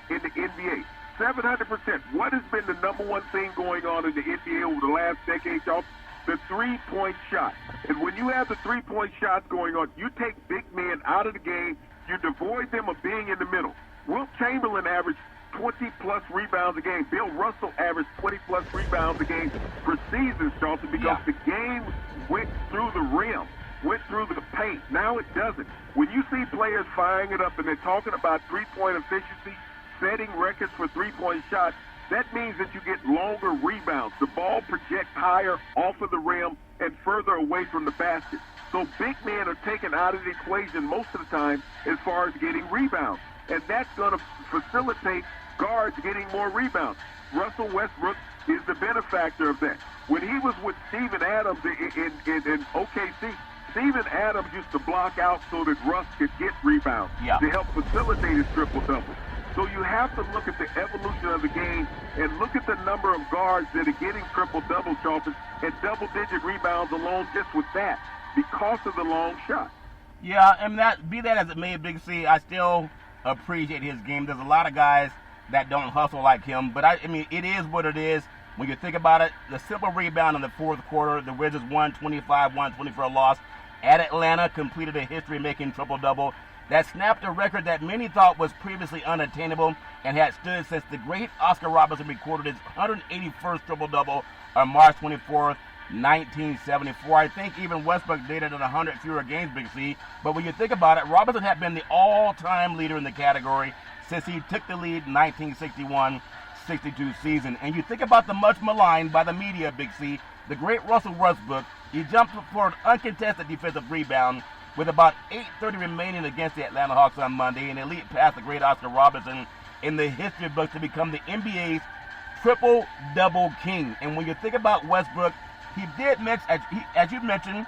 in the NBA. 700%. What has been the number one thing going on in the NBA over the last decade, Charlton? The three-point shot. And when you have the three-point shots going on, you take big men out of the game, you devoid them of being in the middle. Wilt Chamberlain averaged 20-plus rebounds a game. Bill Russell averaged 20-plus rebounds a game for seasons, Charlton, because the game went through the rim, went through the paint. Now it doesn't. When you see players firing it up and they're talking about three-point efficiency, setting records for three-point shots, that means that you get longer rebounds. The ball projects higher off of the rim and further away from the basket. So big men are taken out of the equation most of the time as far as getting rebounds. And that's going to facilitate guards getting more rebounds. Russell Westbrook is the benefactor of that. When he was with Steven Adams in OKC, Steven Adams used to block out so that Russ could get rebounds to help facilitate his triple-double. So you have to look at the evolution of the game and look at the number of guards that are getting triple-double, Charlton, and double-digit rebounds alone just with that because of the long shot. Yeah, and that be that as it may, Big C, I still appreciate his game. There's a lot of guys that don't hustle like him, but I mean, it is what it is. When you think about it, the simple rebound in the fourth quarter, the Wizards won 25-120 for a loss. At Atlanta, completed a history-making triple-double that snapped a record that many thought was previously unattainable and had stood since the great Oscar Robertson recorded his 181st triple-double on March 24th, 1974. I think even Westbrook did it in 100 fewer games, Big C. But when you think about it, Robertson had been the all-time leader in the category since he took the lead in 1961-62 season. And you think about the much maligned by the media, Big C, the great Russell Westbrook, he jumped for an uncontested defensive rebound with about 8:30 remaining against the Atlanta Hawks on Monday, and elite past the great Oscar Robertson in the history books to become the NBA's triple-double king. And when you think about Westbrook, he did miss, as you mentioned,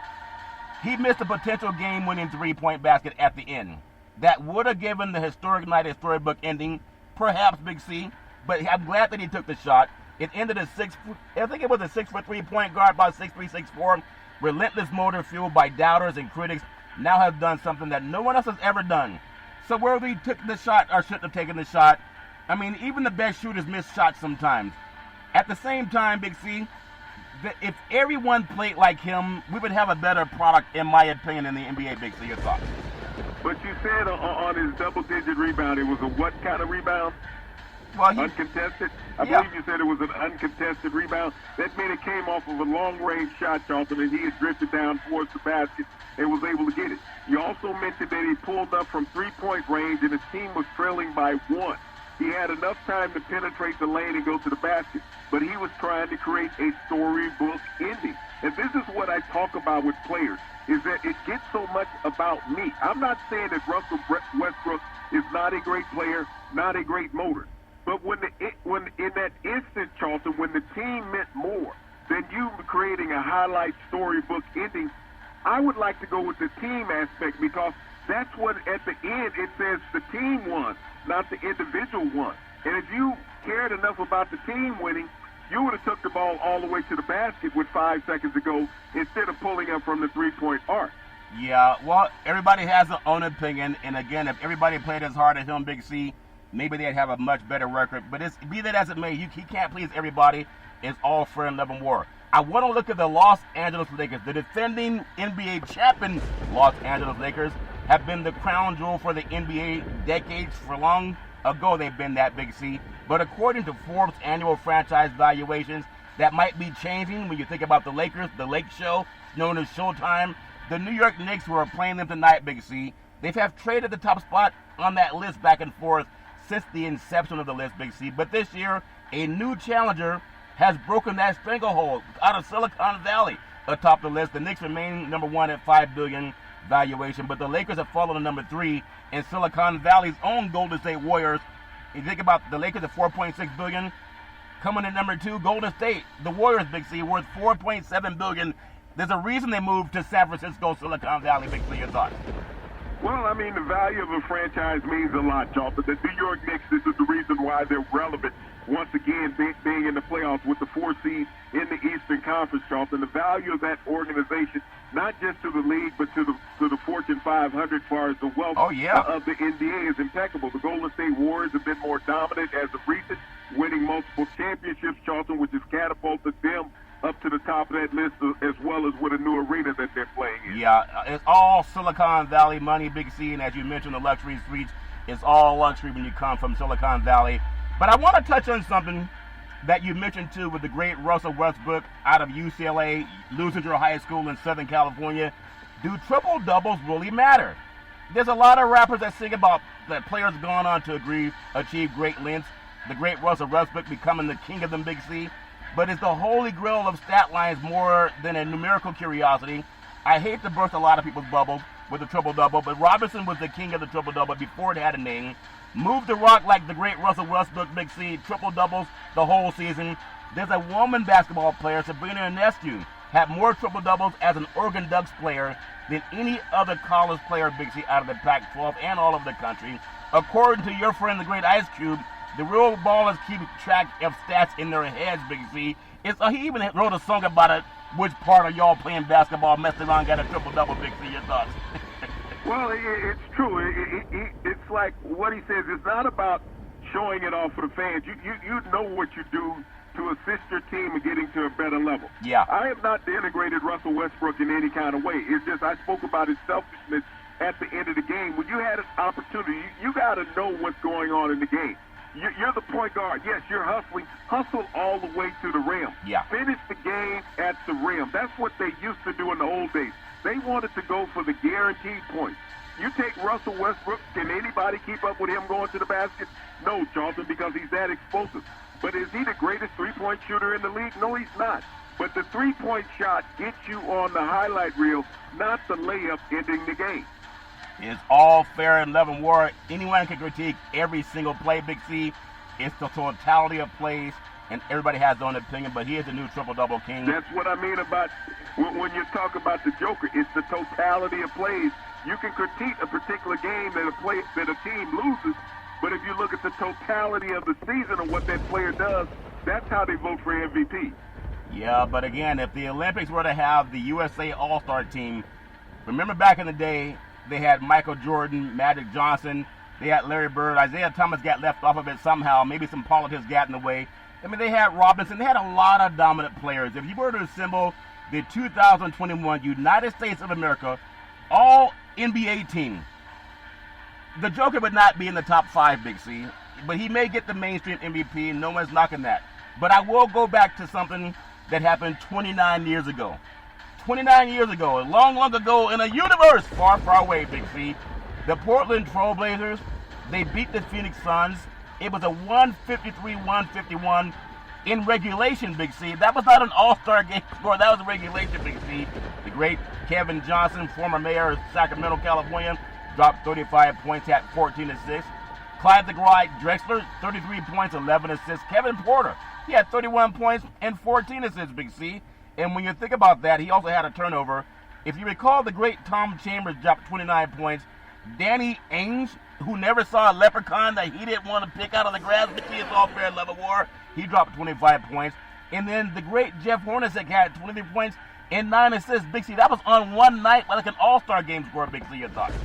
he missed a potential game-winning three-point basket at the end. That would have given the historic night a storybook ending, perhaps, Big C, but I'm glad that he took the shot. It ended a 6'3" point guard, about 6'3", 6'4", relentless motor fueled by doubters and critics, now has done something that no one else has ever done. So whether he took the shot or shouldn't have taken the shot, I mean, even the best shooters miss shots sometimes. At the same time, Big C, if everyone played like him, we would have a better product, in my opinion, in the NBA, Big C. Your thoughts? But you said on his double-digit rebound, it was a what kind of rebound? Well, uncontested? I believe you said it was an uncontested rebound. That meant it came off of a long-range shot, Charlton, and he had drifted down towards the basket and was able to get it. You also mentioned that he pulled up from three-point range and his team was trailing by one. He had enough time to penetrate the lane and go to the basket, but he was trying to create a storybook ending. And this is what I talk about with players, is that it gets so much about me. I'm not saying that Russell Westbrook is not a great player, not a great motor. But when in that instant, Charlton, when the team meant more than you creating a highlight storybook ending, I would like to go with the team aspect because that's what at the end it says the team won, not the individual won. And if you cared enough about the team winning, you would have took the ball all the way to the basket with 5 seconds to go instead of pulling up from the three-point arc. Yeah, well, everybody has their own opinion, and again, if everybody played as hard as him, Big C, maybe they'd have a much better record. But be that as it may, he can't please everybody. It's all fair and love and war. I want to look at the Los Angeles Lakers. The defending NBA champion Los Angeles Lakers have been the crown jewel for the NBA decades. For long ago, they've been that, Big C. But according to Forbes' annual franchise valuations, that might be changing when you think about the Lakers, the Lake Show, known as Showtime. The New York Knicks, who are playing them tonight, Big C, they have traded the top spot on that list back and forth since the inception of the list, Big C. But this year, a new challenger has broken that stranglehold out of Silicon Valley atop the list. The Knicks remain number one at $5 billion valuation, but the Lakers have fallen to number 3, and Silicon Valley's own Golden State Warriors. You think about the Lakers at $4.6 billion, coming in number 2, Golden State. The Warriors, Big C, worth $4.7 billion. There's a reason they moved to San Francisco, Silicon Valley. Big C, your thoughts? Well, I mean, the value of a franchise means a lot, Charlton. The New York Knicks, this is the reason why they're relevant. Once again, being in the playoffs with the 4 seed in the Eastern Conference, Charlton. The value of that organization, not just to the league, but to the Fortune 500 as far as the wealth of the NBA is impeccable. The Golden State Warriors have been more dominant as of recent, winning multiple championships, Charlton, which has catapulted them up to the top of that list, as well as with a new arena that they're playing in. Yeah, it's all Silicon Valley money, Big C, and as you mentioned, the luxury suites, it's all luxury when you come from Silicon Valley. But I want to touch on something that you mentioned, too, with the great Russell Westbrook out of UCLA, losing to high school in Southern California. Do triple-doubles really matter? There's a lot of rappers that sing about that players gone on to achieve great lengths, the great Russell Westbrook becoming the king of them, Big C. But it's the holy grail of stat lines more than a numerical curiosity. I hate to burst a lot of people's bubbles with the triple-double, but Robinson was the king of the triple-double before it had a name. Moved the rock like the great Russell Westbrook, Big C, triple-doubles the whole season. There's a woman basketball player, Sabrina Ionescu, had more triple-doubles as an Oregon Ducks player than any other college player, Big C, out of the Pac-12 and all over the country. According to your friend, the great Ice Cube, the real ballers keep track of stats in their heads, Big C. He even wrote a song about it. Which part of y'all playing basketball messed around got a triple-double, Big C? Your thoughts? Well, it's true. It's like what he says. It's not about showing it off for the fans. You know what you do to assist your team in getting to a better level. Yeah. I have not denigrated Russell Westbrook in any kind of way. It's just I spoke about his selfishness at the end of the game. When you had an opportunity, you got to know what's going on in the game. You're the point guard. Yes, you're hustling. Hustle all the way to the rim. Yeah. Finish the game at the rim. That's what they used to do in the old days. They wanted to go for the guaranteed points. You take Russell Westbrook, can anybody keep up with him going to the basket? No, Charlton, because he's that explosive. But is he the greatest three-point shooter in the league? No, he's not. But the three-point shot gets you on the highlight reel, not the layup ending the game. It's all fair and love and war. Anyone can critique every single play, Big C. It's the totality of plays, and everybody has their own opinion, but he is the new triple-double king. That's what I mean about when you talk about the Joker. It's the totality of plays. You can critique a particular game that a team loses, but if you look at the totality of the season of what that player does, that's how they vote for MVP. Yeah, but again, if the Olympics were to have the USA All-Star team, remember back in the day, they had Michael Jordan, Magic Johnson, they had Larry Bird, Isaiah Thomas got left off of it somehow, maybe some politics got in the way. I mean, they had Robinson, they had a lot of dominant players. If you were to assemble the 2021 United States of America all NBA team, the Joker would not be in the top 5, Big C, but he may get the mainstream MVP, no one's knocking that. But I will go back to something that happened 29 years ago. 29 years ago, long, long ago, in a universe far, far away, Big C, the Portland Trail Blazers, they beat the Phoenix Suns. It was a 153-151 in regulation, Big C. That was not an all-star game score. That was a regulation, Big C. The great Kevin Johnson, former mayor of Sacramento, California, dropped 35 points, had 14 assists. Clyde the Glide Drexler, 33 points, 11 assists. Kevin Porter, he had 31 points and 14 assists, Big C. And when you think about that, he also had a turnover. If you recall, the great Tom Chambers dropped 29 points. Danny Ainge, who never saw a leprechaun that he didn't want to pick out of the grass, Big C, is all fair level war. He dropped 25 points. And then the great Jeff Hornacek had 23 points and 9 assists. Big C, that was on one night like an all-star game score, Big C, your thoughts?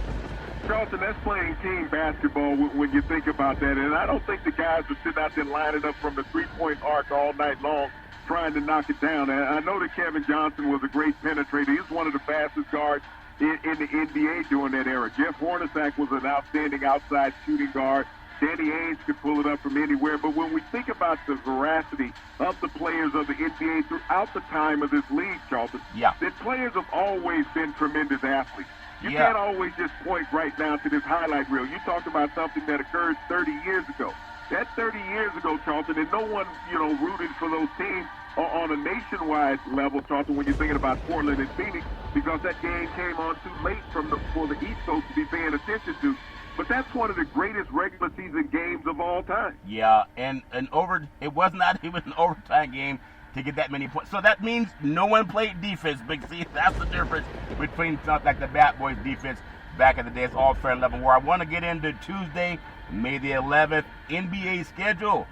Charlton, that's playing team basketball when you think about that. And I don't think the guys are sitting out there lining up from the three-point arc all night long trying to knock it down. And I know that Kevin Johnson was a great penetrator. He was one of the fastest guards in the NBA during that era. Jeff Hornacek was an outstanding outside shooting guard. Danny Ainge could pull it up from anywhere. But when we think about the veracity of the players of the NBA throughout the time of this league, Charlton, the players have always been tremendous athletes. You can't always just point right now to this highlight reel. You talked about something that occurred 30 years ago. That 30 years ago, Charlton, and no one, rooted for those teams on a nationwide level, Charlton, when you're thinking about Portland and Phoenix, because that game came on too late for the East Coast to be paying attention to. But that's one of the greatest regular season games of all time. Yeah, and it was not even an overtime game to get that many points. So that means no one played defense, Big C. That's the difference between something like the Bat Boys defense back in the day. It's all fair and level. Where I want to get into Tuesday, May the 11th, NBA schedule.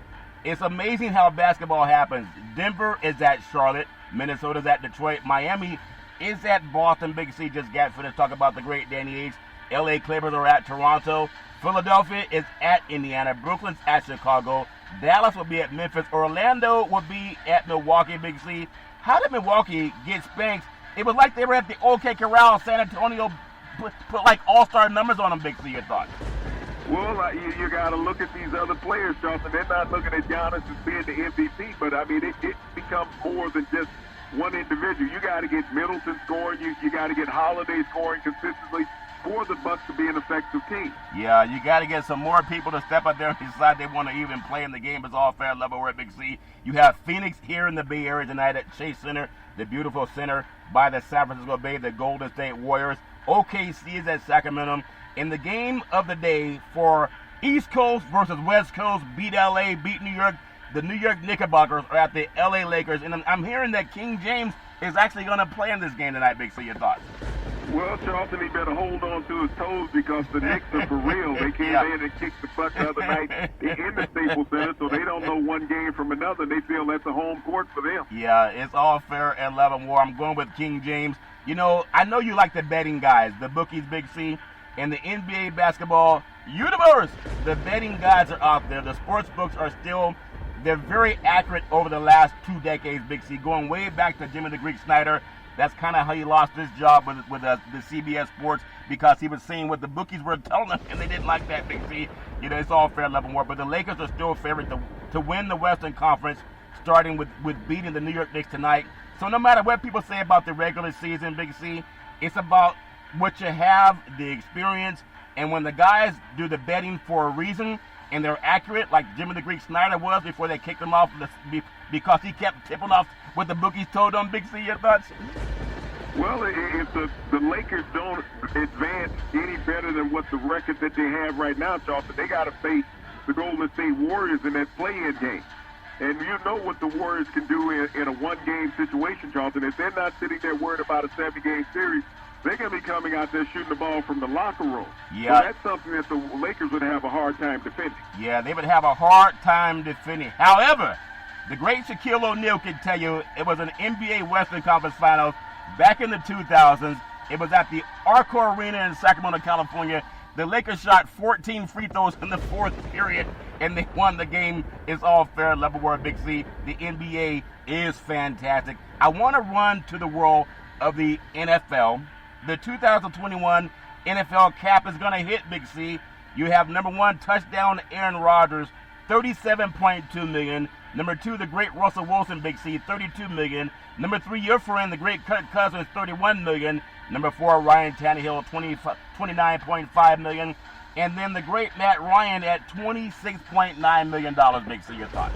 It's amazing how basketball happens. Denver is at Charlotte. Minnesota's at Detroit. Miami is at Boston. Big C just got finished talking about the great Danny Ainge. LA Clippers are at Toronto. Philadelphia is at Indiana. Brooklyn's at Chicago. Dallas will be at Memphis. Orlando will be at Milwaukee, Big C. How did Milwaukee get spanked? It was like they were at the OK Corral. San Antonio put like all-star numbers on them, Big C. Your thoughts? Well, you got to look at these other players, Charlton. They're not looking at Giannis as being the MVP, but, I mean, it becomes more than just one individual. You got to get Middleton scoring. You got to get Holiday scoring consistently for the Bucks to be an effective team. Yeah, you got to get some more people to step out there and decide they want to even play in the game. It's all fair level. We're at Big C. You have Phoenix here in the Bay Area tonight at Chase Center, the beautiful center by the San Francisco Bay, the Golden State Warriors. OKC is at Sacramento. In the game of the day for East Coast versus West Coast, beat LA, beat New York. The New York Knickerbockers are at the LA Lakers. And I'm hearing that King James is actually going to play in this game tonight, Big C. Your thoughts? Well, Charlton, he better hold on to his toes because the Knicks are for real. They came in and kicked the butt the other night in the Staples Center, so they don't know one game from another. They feel that's a home court for them. Yeah, it's all fair and level war. I'm going with King James. I know you like the betting guys, the bookies, Big C, and the NBA basketball universe. The betting guys are out there. The sports books are still, they're very accurate over the last 2 decades, Big C, going way back to Jimmy the Greek Snyder. That's kind of how he lost his job with the CBS Sports, because he was seeing what the bookies were telling him, and they didn't like that, Big C. It's all fair level war. But the Lakers are still favored to win the Western Conference, starting with beating the New York Knicks tonight. So no matter what people say about the regular season, Big C, it's about what you have, the experience, and when the guys do the betting for a reason, and they're accurate, like Jimmy the Greek Snyder was before they kicked him off because he kept tipping off what the bookies told him. Big C, your thoughts? Well, if the Lakers don't advance any better than what the record that they have right now, Charlton, they got to face the Golden State Warriors in that play-in game. And you know what the Warriors can do in a one-game situation, Charlton. If they're not sitting there worried about a 7-game series, they're going to be coming out there shooting the ball from the locker room. Yeah. So that's something that the Lakers would have a hard time defending. Yeah, they would have a hard time defending. However, the great Shaquille O'Neal can tell you it was an NBA Western Conference Finals back in the 2000s. It was at the Arco Arena in Sacramento, California. The Lakers shot 14 free throws in the fourth period, and they won the game. It's all fair level war, Big C. The NBA is fantastic. I want to run to the world of the NFL. The 2021 NFL cap is going to hit, Big C. You have number 1 touchdown Aaron Rodgers, $37.2 million. Number 2, the great Russell Wilson, Big C, $32 million. Number 3, your friend, the great Kirk Cousins, $31 million. Number 4, Ryan Tannehill, $29.5 million. And then the great Matt Ryan at $26.9 million, Big C. Your thoughts?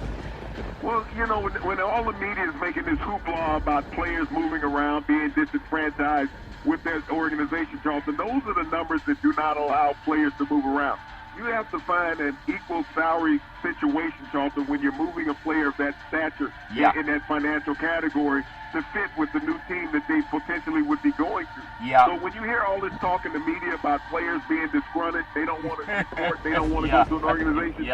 Well, when all the media is making this hoopla about players moving around, being disenfranchised with their organization, Charlton, those are the numbers that do not allow players to move around. You have to find an equal salary situation, Charlton, when you're moving a player of that stature in that financial category to fit with the new team that they potentially would be going to. Yeah. So when you hear all this talk in the media about players being disgruntled, they don't want to support, they don't want to go to an organization.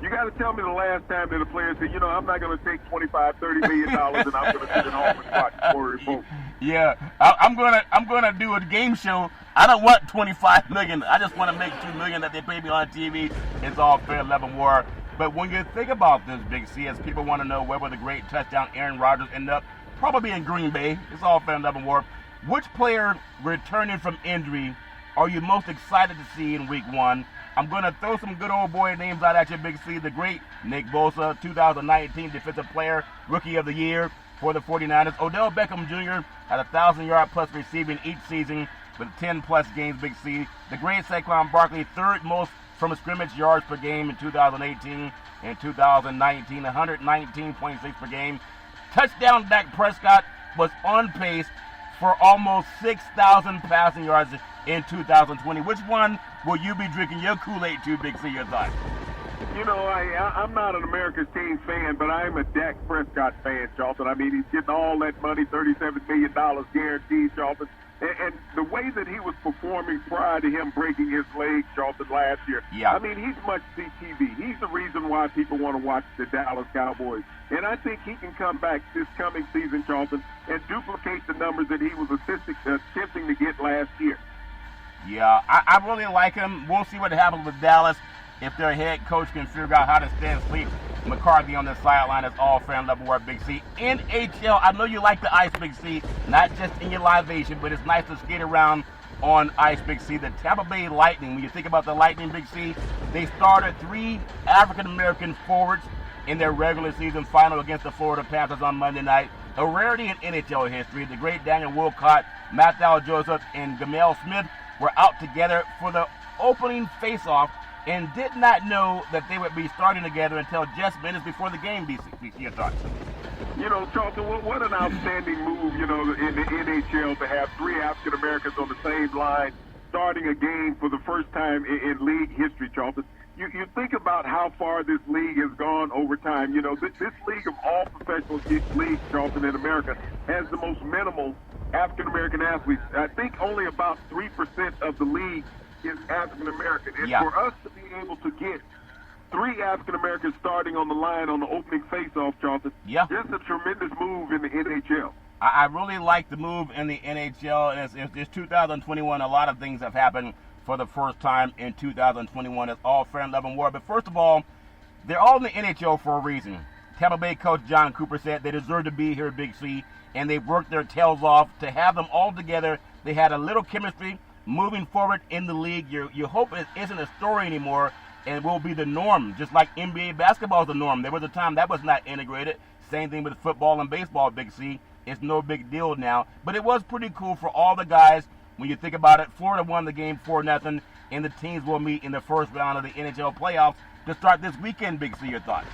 You got to tell me the last time that a player said, I'm not going to take $25, $30 million and I'm going to sit at home and watch Corey Polk. Yeah, I'm gonna do a game show. I don't want $25 million. I just want to make $2 million that they pay me on TV. It's all fair, love, and war. But when you think about this, Big C, as people want to know where will the great touchdown Aaron Rodgers end up, probably in Green Bay. It's all fair, love, and war. Which player returning from injury are you most excited to see in Week 1? I'm going to throw some good old boy names out at you, Big C. The great Nick Bosa, 2019 Defensive Player, Rookie of the Year for the 49ers. Odell Beckham Jr. had 1,000-yard plus receiving each season with 10-plus games, Big C. The great Saquon Barkley, third most from scrimmage yards per game in 2018 and 2019, 119.6 per game. Touchdown Dak Prescott was on pace for almost 6,000 passing yards in 2020. Which one will you be drinking your Kool-Aid to, Big C, your thoughts? I'm not an America's team fan, but I'm a Dak Prescott fan, Charlton. I mean, he's getting all that money, $37 million guaranteed, Charlton. And the way that he was performing prior to him breaking his leg, Charlton, last year, yeah. I mean, he's much CTV. He's the reason why people want to watch the Dallas Cowboys. And I think he can come back this coming season, Charlton, and duplicate the numbers that he was attempting to get last year. Yeah, I really like him. We'll see what happens with Dallas. If their head coach can figure out how to stand sleep McCarthy on the sideline, is all fan level work, Big C. NHL, I know you like the ice, Big C, not just in your libation, but it's nice to skate around on ice, Big C. The Tampa Bay Lightning, when you think about the Lightning, Big C, they started 3 African-American forwards in their regular season final against the Florida Panthers on Monday night. A rarity in NHL history. The great Daniel Wilcott, Matthew Joseph, and Gamel Smith were out together for the opening face-off and did not know that they would be starting together until just minutes before the game, BC, your thoughts? Charlton, what an outstanding move, in the NHL to have 3 African Americans on the same line starting a game for the first time in league history, Charlton. You think about how far this league has gone over time. This league of all professional leagues, Charlton, in America, has the most minimal African American athletes. I think only about 3% of the league is African American. And for us to be able to get 3 African Americans starting on the line on the opening face-off, Charlton, that's a tremendous move in the NHL. I really like the move in the NHL. It's 2021. A lot of things have happened for the first time in 2021. It's all fair and love and war. But first of all, they're all in the NHL for a reason. Tampa Bay coach John Cooper said they deserve to be here, Big C, and they've worked their tails off to have them all together. They had a little chemistry. Moving forward in the league, you hope it isn't a story anymore and will be the norm, just like NBA basketball is the norm. There was a time that was not integrated. Same thing with football and baseball, Big C. It's no big deal now. But it was pretty cool for all the guys. When you think about it, Florida won the game 4-0, and the teams will meet in the first round of the NHL playoffs to start this weekend, Big C. Your thoughts?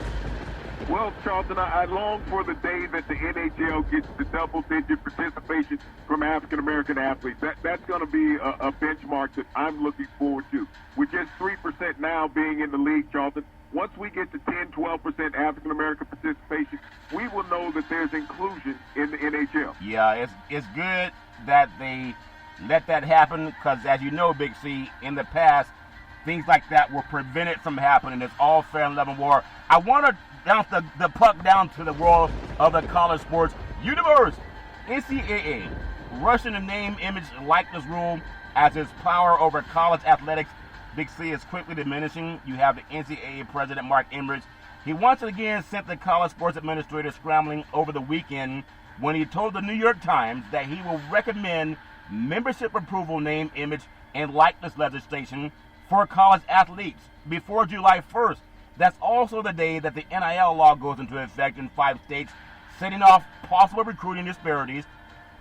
Well, Charlton, I long for the day that the NHL gets the double-digit participation from African-American athletes. That's going to be a benchmark that I'm looking forward to. With just 3% now being in the league, Charlton, once we get to 10, 12% African-American participation, we will know that there's inclusion in the NHL. Yeah, it's good that they let that happen because, as you know, Big C, in the past, things like that were prevented from happening. It's all fair and love and war. I want to bounce the puck down to the world of the college sports universe. NCAA rushing the name, image, and likeness rule as its power over college athletics, Big C, is quickly diminishing. You have the NCAA president, Mark Emmert. He once again sent the college sports administrator scrambling over the weekend when he told the New York Times that he will recommend membership approval, name, image, and likeness legislation for college athletes before July 1st. That's also the day that the NIL law goes into effect in 5 states, setting off possible recruiting disparities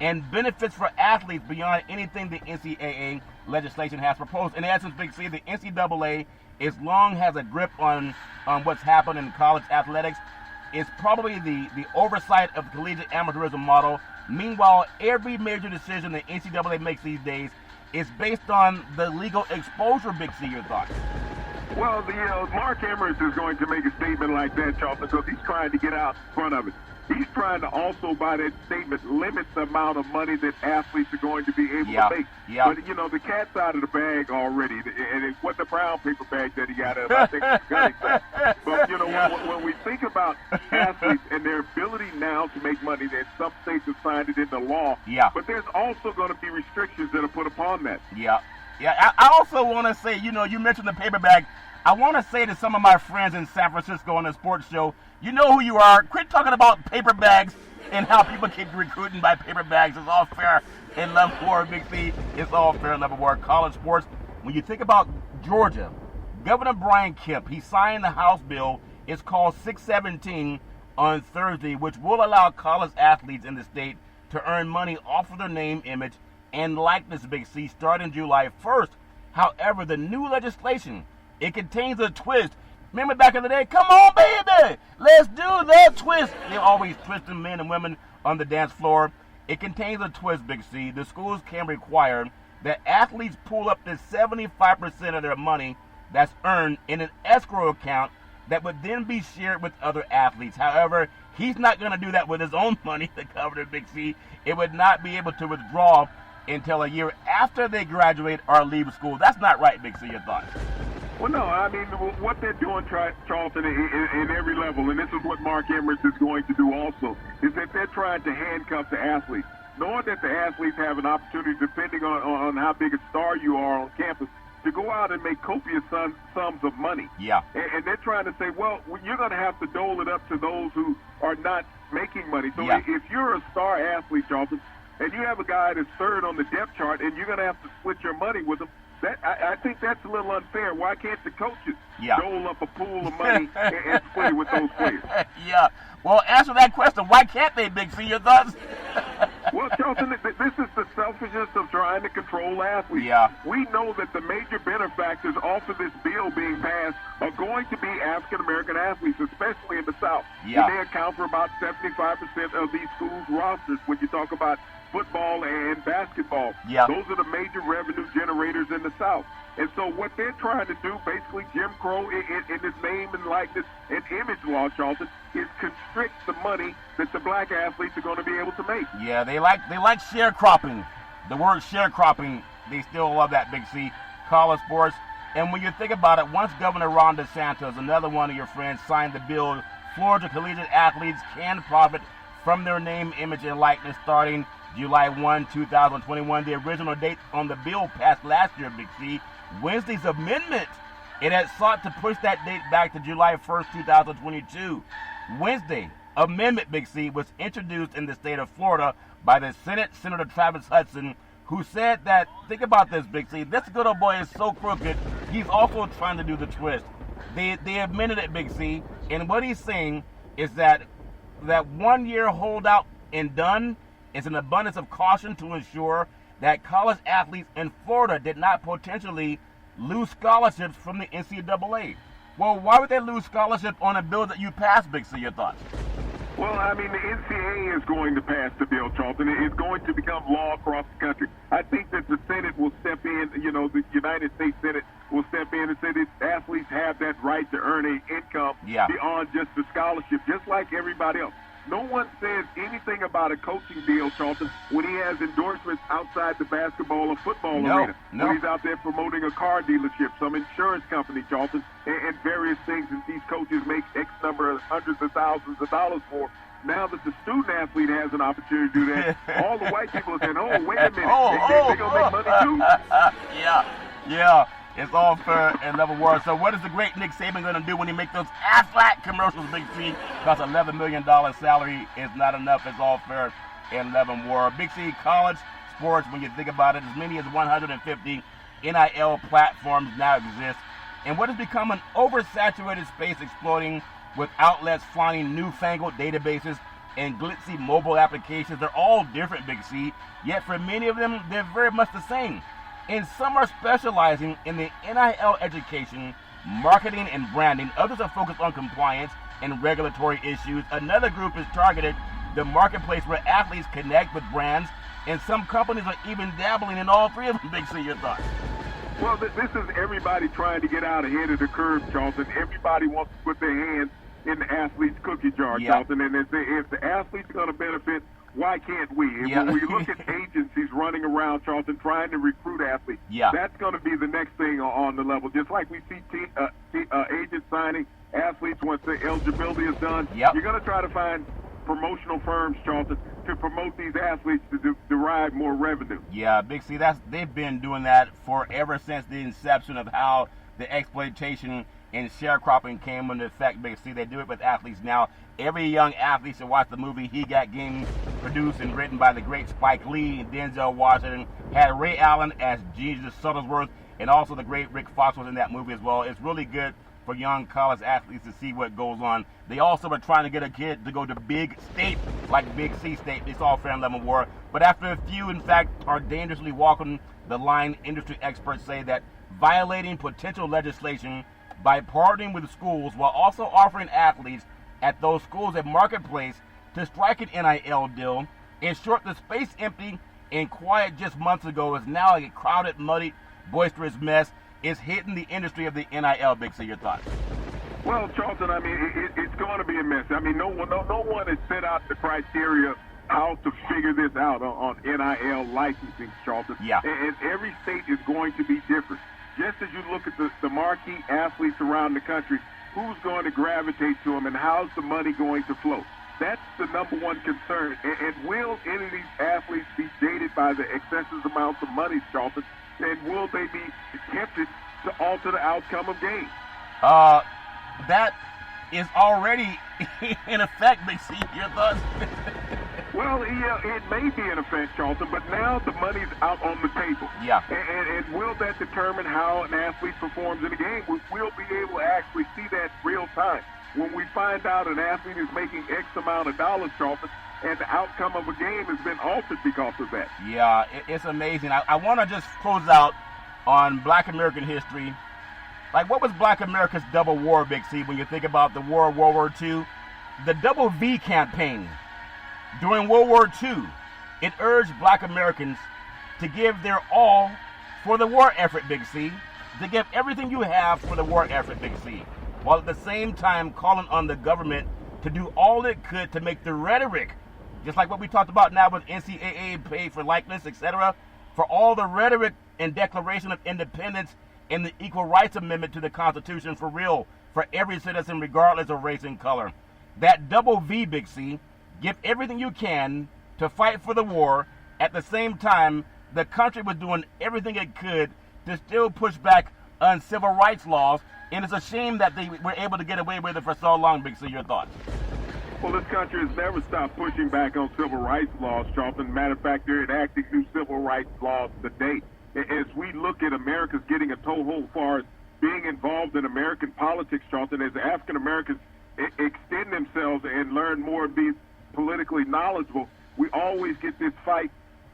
and benefits for athletes beyond anything the NCAA legislation has proposed. In essence, Big C, the NCAA as long has a grip on what's happened in college athletics. It's probably the oversight of the collegiate amateurism model. Meanwhile, every major decision the NCAA makes these days is based on the legal exposure, Big C. Your thoughts? Well, Mark Emmert is going to make a statement like that, Charlton, because he's trying to get out in front of it. he's trying to also, by that statement, limit the amount of money that athletes are going to be able to make. Yeah. But, the cat's out of the bag already, and it wasn't a brown paper bag that he got out of. I think it's gunning bag. But, when we think about athletes and their ability now to make money, that some states have signed it into law. Yeah. But there's also going to be restrictions that are put upon that. Yeah. I also want to say, you mentioned the paper bag. I want to say to some of my friends in San Francisco on the sports show, you know who you are. Quit talking about paper bags and how people keep recruiting by paper bags. It's all fair in level war, Big C. It's all fair in level war. College sports, when you think about Georgia, Governor Brian Kemp, he signed the House bill. It's called 617 on Thursday, which will allow college athletes in the state to earn money off of their name, image, and likeness, Big C, starting July 1st. However, the new legislation, it contains a twist. Remember back in the day, come on, baby, let's do the twist. They're always twisting men and women on the dance floor. It contains a twist, Big C. The schools can require that athletes pull up to 75% of their money that's earned in an escrow account that would then be shared with other athletes. However, he's not going to do that with his own money to cover it, Big C. It would not be able to withdraw until a year after they graduate or leave school. That's not right, Big C. Your thoughts? Well, no, I mean, what they're doing, Charlton, in every level, and this is what Mark Emmert is going to do also, is that they're trying to handcuff the athletes, knowing that the athletes have an opportunity, depending on how big a star you are on campus, to go out and make copious sums of money. Yeah. And they're trying to say, well, you're going to have to dole it up to those who are not making money. So if you're a star athlete, Charlton, and you have a guy that's third on the depth chart, and you're going to have to split your money with him, I think that's a little unfair. Why can't the coaches dole up a pool of money and split it with those players? Yeah. Well, answer that question. Why can't they, Big C? Your thoughts? Well, Charlton, this is the selfishness of trying to control athletes. Yeah. We know that the major benefactors off of this bill being passed are going to be African-American athletes, especially in the South. Yeah. And they account for about 75% of these schools' rosters when you talk about football and basketball. Yeah. Those are the major revenue generators in the South. And so what they're trying to do, basically Jim Crow in his name and likeness and image law, Charlton, is constrict the money that the black athletes are going to be able to make. Yeah, they like sharecropping. The word sharecropping, they still love that, Big C. College sports. And when you think about it, once Governor Ron DeSantis, another one of your friends, signed the bill, Florida collegiate athletes can profit from their name, image, and likeness starting July 1, 2021. The original date on the bill passed last year, Big C. Wednesday's amendment, it had sought to push that date back to July 1st, 2022. Wednesday amendment, Big C, was introduced in the state of Florida by the Senate Senator Travis Hudson, who said that, think about this, Big C, this good old boy is so crooked, he's also trying to do the twist. They amended it, Big C, and what he's saying is that 1 year holdout and done is an abundance of caution to ensure that college athletes in Florida did not potentially lose scholarships from the NCAA. Well, why would they lose scholarship on a bill that you passed, Big C? Your thoughts? Well, I mean, the NCAA is going to pass the bill, Charlton. It's going to become law across the country. I think that the Senate will step in, the United States Senate will step in and say that athletes have that right to earn an income beyond just the scholarship, just like everybody else. No one says anything about a coaching deal, Charlton, when he has endorsements outside the basketball or football arena. No. When he's out there promoting a car dealership, some insurance company, Charlton, and various things that these coaches make X number of hundreds of thousands of dollars for. Now that the student athlete has an opportunity to do that, all the white people are saying, oh, wait a minute, they're going to make money too? Yeah. It's all fair and level war. So what is the great Nick Saban going to do when he makes those Aflac commercials, Big C? Because $11 million salary is not enough. It's all fair and level war. Big C, college sports, when you think about it, as many as 150 NIL platforms now exist. And what has become an oversaturated space exploding with outlets finding newfangled databases and glitzy mobile applications. They're all different, Big C, yet for many of them, they're very much the same. And some are specializing in the NIL education, marketing, and branding. Others are focused on compliance and regulatory issues. Another group is targeted the marketplace where athletes connect with brands, and some companies are even dabbling in all three of them. Big C, your thoughts? Well, this is everybody trying to get out ahead of the curve, Charlton. Everybody wants to put their hands in the athlete's cookie jar, Charlton. And if the athletes are going to benefit, why can't we? And when we look at agencies running around, Charlton, trying to recruit athletes, that's going to be the next thing on the level. Just like we see agents signing athletes once the eligibility is done, you're going to try to find promotional firms, Charlton, to promote these athletes to derive more revenue. Yeah, Big C, they've been doing that ever since the inception of how the exploitation and sharecropping came into effect. Big C, they do it with athletes now. Every young athlete should watch the movie He Got Game, produced and written by the great Spike Lee and Denzel Washington. Had Ray Allen as Jesus Shuttlesworth, and also the great Rick Fox was in that movie as well. It's really good for young college athletes to see what goes on. They also are trying to get a kid to go to big state, like Big C State. They saw Fan 11 War. But after a few, in fact, are dangerously walking the line, industry experts say that violating potential legislation by partnering with schools while also offering athletes at those schools a marketplace to strike an NIL deal. In short, the space empty and quiet just months ago is now a crowded, muddy, boisterous mess. Is hitting the industry of the NIL. Big C, your thoughts? Well, Charlton, I mean, it's going to be a mess. I mean, no one has set out the criteria how to figure this out on NIL licensing, Charlton. Yeah. And every state is going to be different. Just as you look at the marquee athletes around the country, who's going to gravitate to them and how's the money going to flow? That's the number one concern. And will any of these athletes be jaded by the excessive amounts of money, Charlton? And will they be tempted to alter the outcome of games? That is already in effect, Big C. Your thoughts? Well, yeah, it may be in effect, Charlton, but now the money's out on the table. Yeah. And will that determine how an athlete performs in the game? We'll be able to actually see that real time. When we find out an athlete is making X amount of dollars, Charlton, and the outcome of a game has been altered because of that. Yeah, it's amazing. I want to just close out on Black American history. Like, what was Black America's double war, Big C, when you think about the war of World War II? The Double V campaign during World War II, it urged Black Americans to give their all for the war effort, Big C, to give everything you have for the war effort, Big C, while at the same time calling on the government to do all it could to make the rhetoric, just like what we talked about now with NCAA, pay for likeness, etc., for all the rhetoric and Declaration of Independence and the Equal Rights Amendment to the Constitution for real, for every citizen regardless of race and color. That double V, Big C, give everything you can to fight for the war. At the same time, the country was doing everything it could to still push back on civil rights laws, and it's a shame that they were able to get away with it for so long, Big C. Your thoughts? Well, this country has never stopped pushing back on civil rights laws, Charlton. Matter of fact, they're enacting new civil rights laws today. As we look at America's getting a toehold as far as being involved in American politics, Charlton, as African Americans extend themselves and learn more and be politically knowledgeable, we always get this fight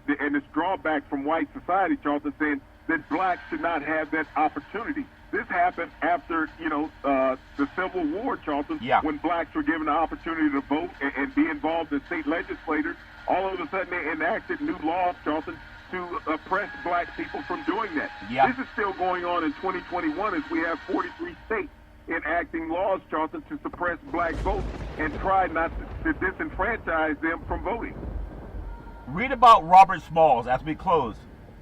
and this drawback from white society, Charlton, saying that blacks should not have that opportunity. This happened after, the Civil War, Charlton, when blacks were given the opportunity to vote and be involved in state legislators. All of a sudden, they enacted new laws, Charlton, to oppress black people from doing that. This is still going on in 2021 as we have 43 states enacting laws, Charlton, to suppress black votes and try not to disenfranchise them from voting. Read about Robert Smalls as we close.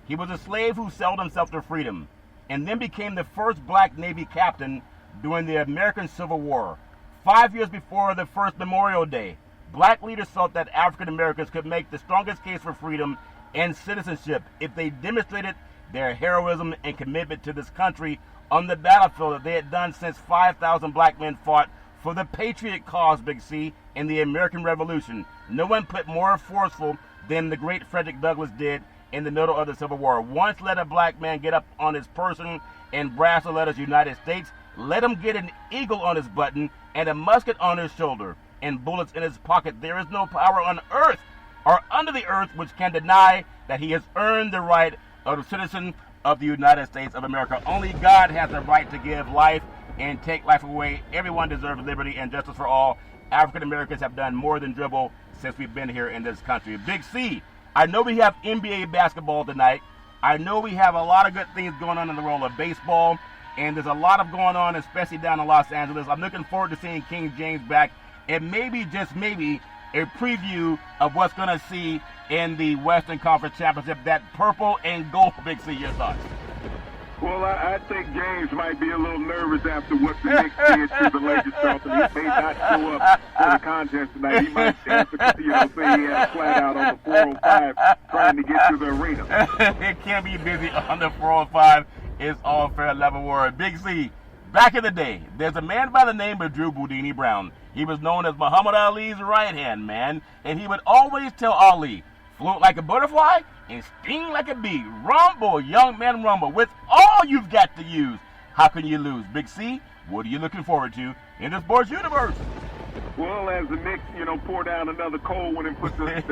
He was a slave who sold himself to freedom and then became the first black Navy captain during the American Civil War. 5 years before the first Memorial Day, black leaders felt that African Americans could make the strongest case for freedom and citizenship if they demonstrated their heroism and commitment to this country on the battlefield that they had done since 5,000 black men fought for the patriot cause, Big C, in the American Revolution. No one put more forceful than the great Frederick Douglass did in the middle of the Civil War. Once let a black man get up on his person and brass the letters United States, let him get an eagle on his button and a musket on his shoulder and bullets in his pocket. There is no power on earth or under the earth which can deny that he has earned the right of a citizen of the United States of America. Only God has the right to give life and take life away. Everyone deserves liberty and justice for all. African Americans have done more than dribble since we've been here in this country. Big C, I know we have NBA basketball tonight. I know we have a lot of good things going on in the world of baseball. and there's a lot of going on, especially down in Los Angeles. I'm looking forward to seeing King James back, and maybe, just maybe, a preview of what's going to see in the Western Conference Championship, that purple and gold. Big C, your thoughts? Well, I think James might be a little nervous after what the Knicks did to the Lakers, Charlton. He may not show up for the contest tonight. He might have to, say he had a flat out on the 405 trying to get to the arena. It can't be busy on the 405. It's all fair level word. Big C, back in the day, there's a man by the name of Drew Boudini Brown. He was known as Muhammad Ali's right-hand man, and he would always tell Ali, float like a butterfly and sting like a bee. Rumble, young man, rumble. With all you've got to use, how can you lose? Big C, what are you looking forward to in the sports universe? Well, as the Knicks, pour down another cold one and put the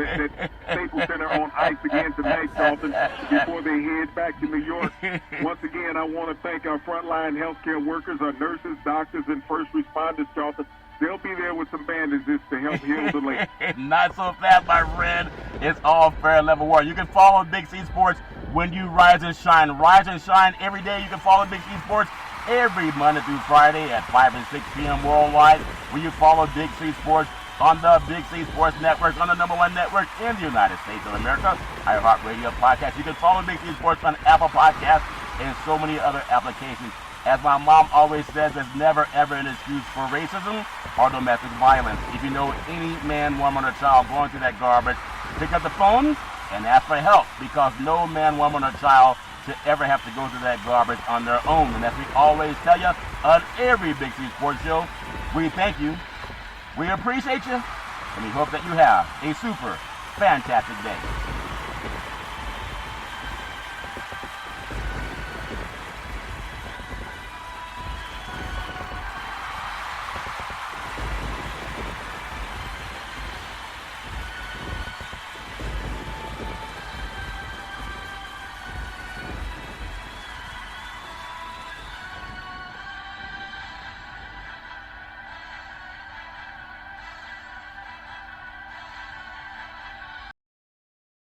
Staples Center on ice again tonight, Charlton, before they head back to New York. Once again, I want to thank our frontline healthcare workers, our nurses, doctors, and first responders, Charlton. They'll be there with some bandages to help heal the lake. Not so fast, my friend. It's all fair level war. You can follow Big C Sports when you rise and shine. Rise and shine every day. You can follow Big C Sports every Monday through Friday at 5 and 6 p.m. worldwide, where you follow Big C Sports on the Big C Sports Network, on the #1 network in the United States of America, iHeartRadio podcast. You can follow Big C Sports on Apple Podcasts and so many other applications. As my mom always says, there's never ever an excuse for racism or domestic violence. If you know any man, woman, or child going through that garbage, pick up the phone and ask for help, because no man, woman, or child should ever have to go through that garbage on their own. And as we always tell you on every Big C Sports show, we thank you, we appreciate you, and we hope that you have a super fantastic day.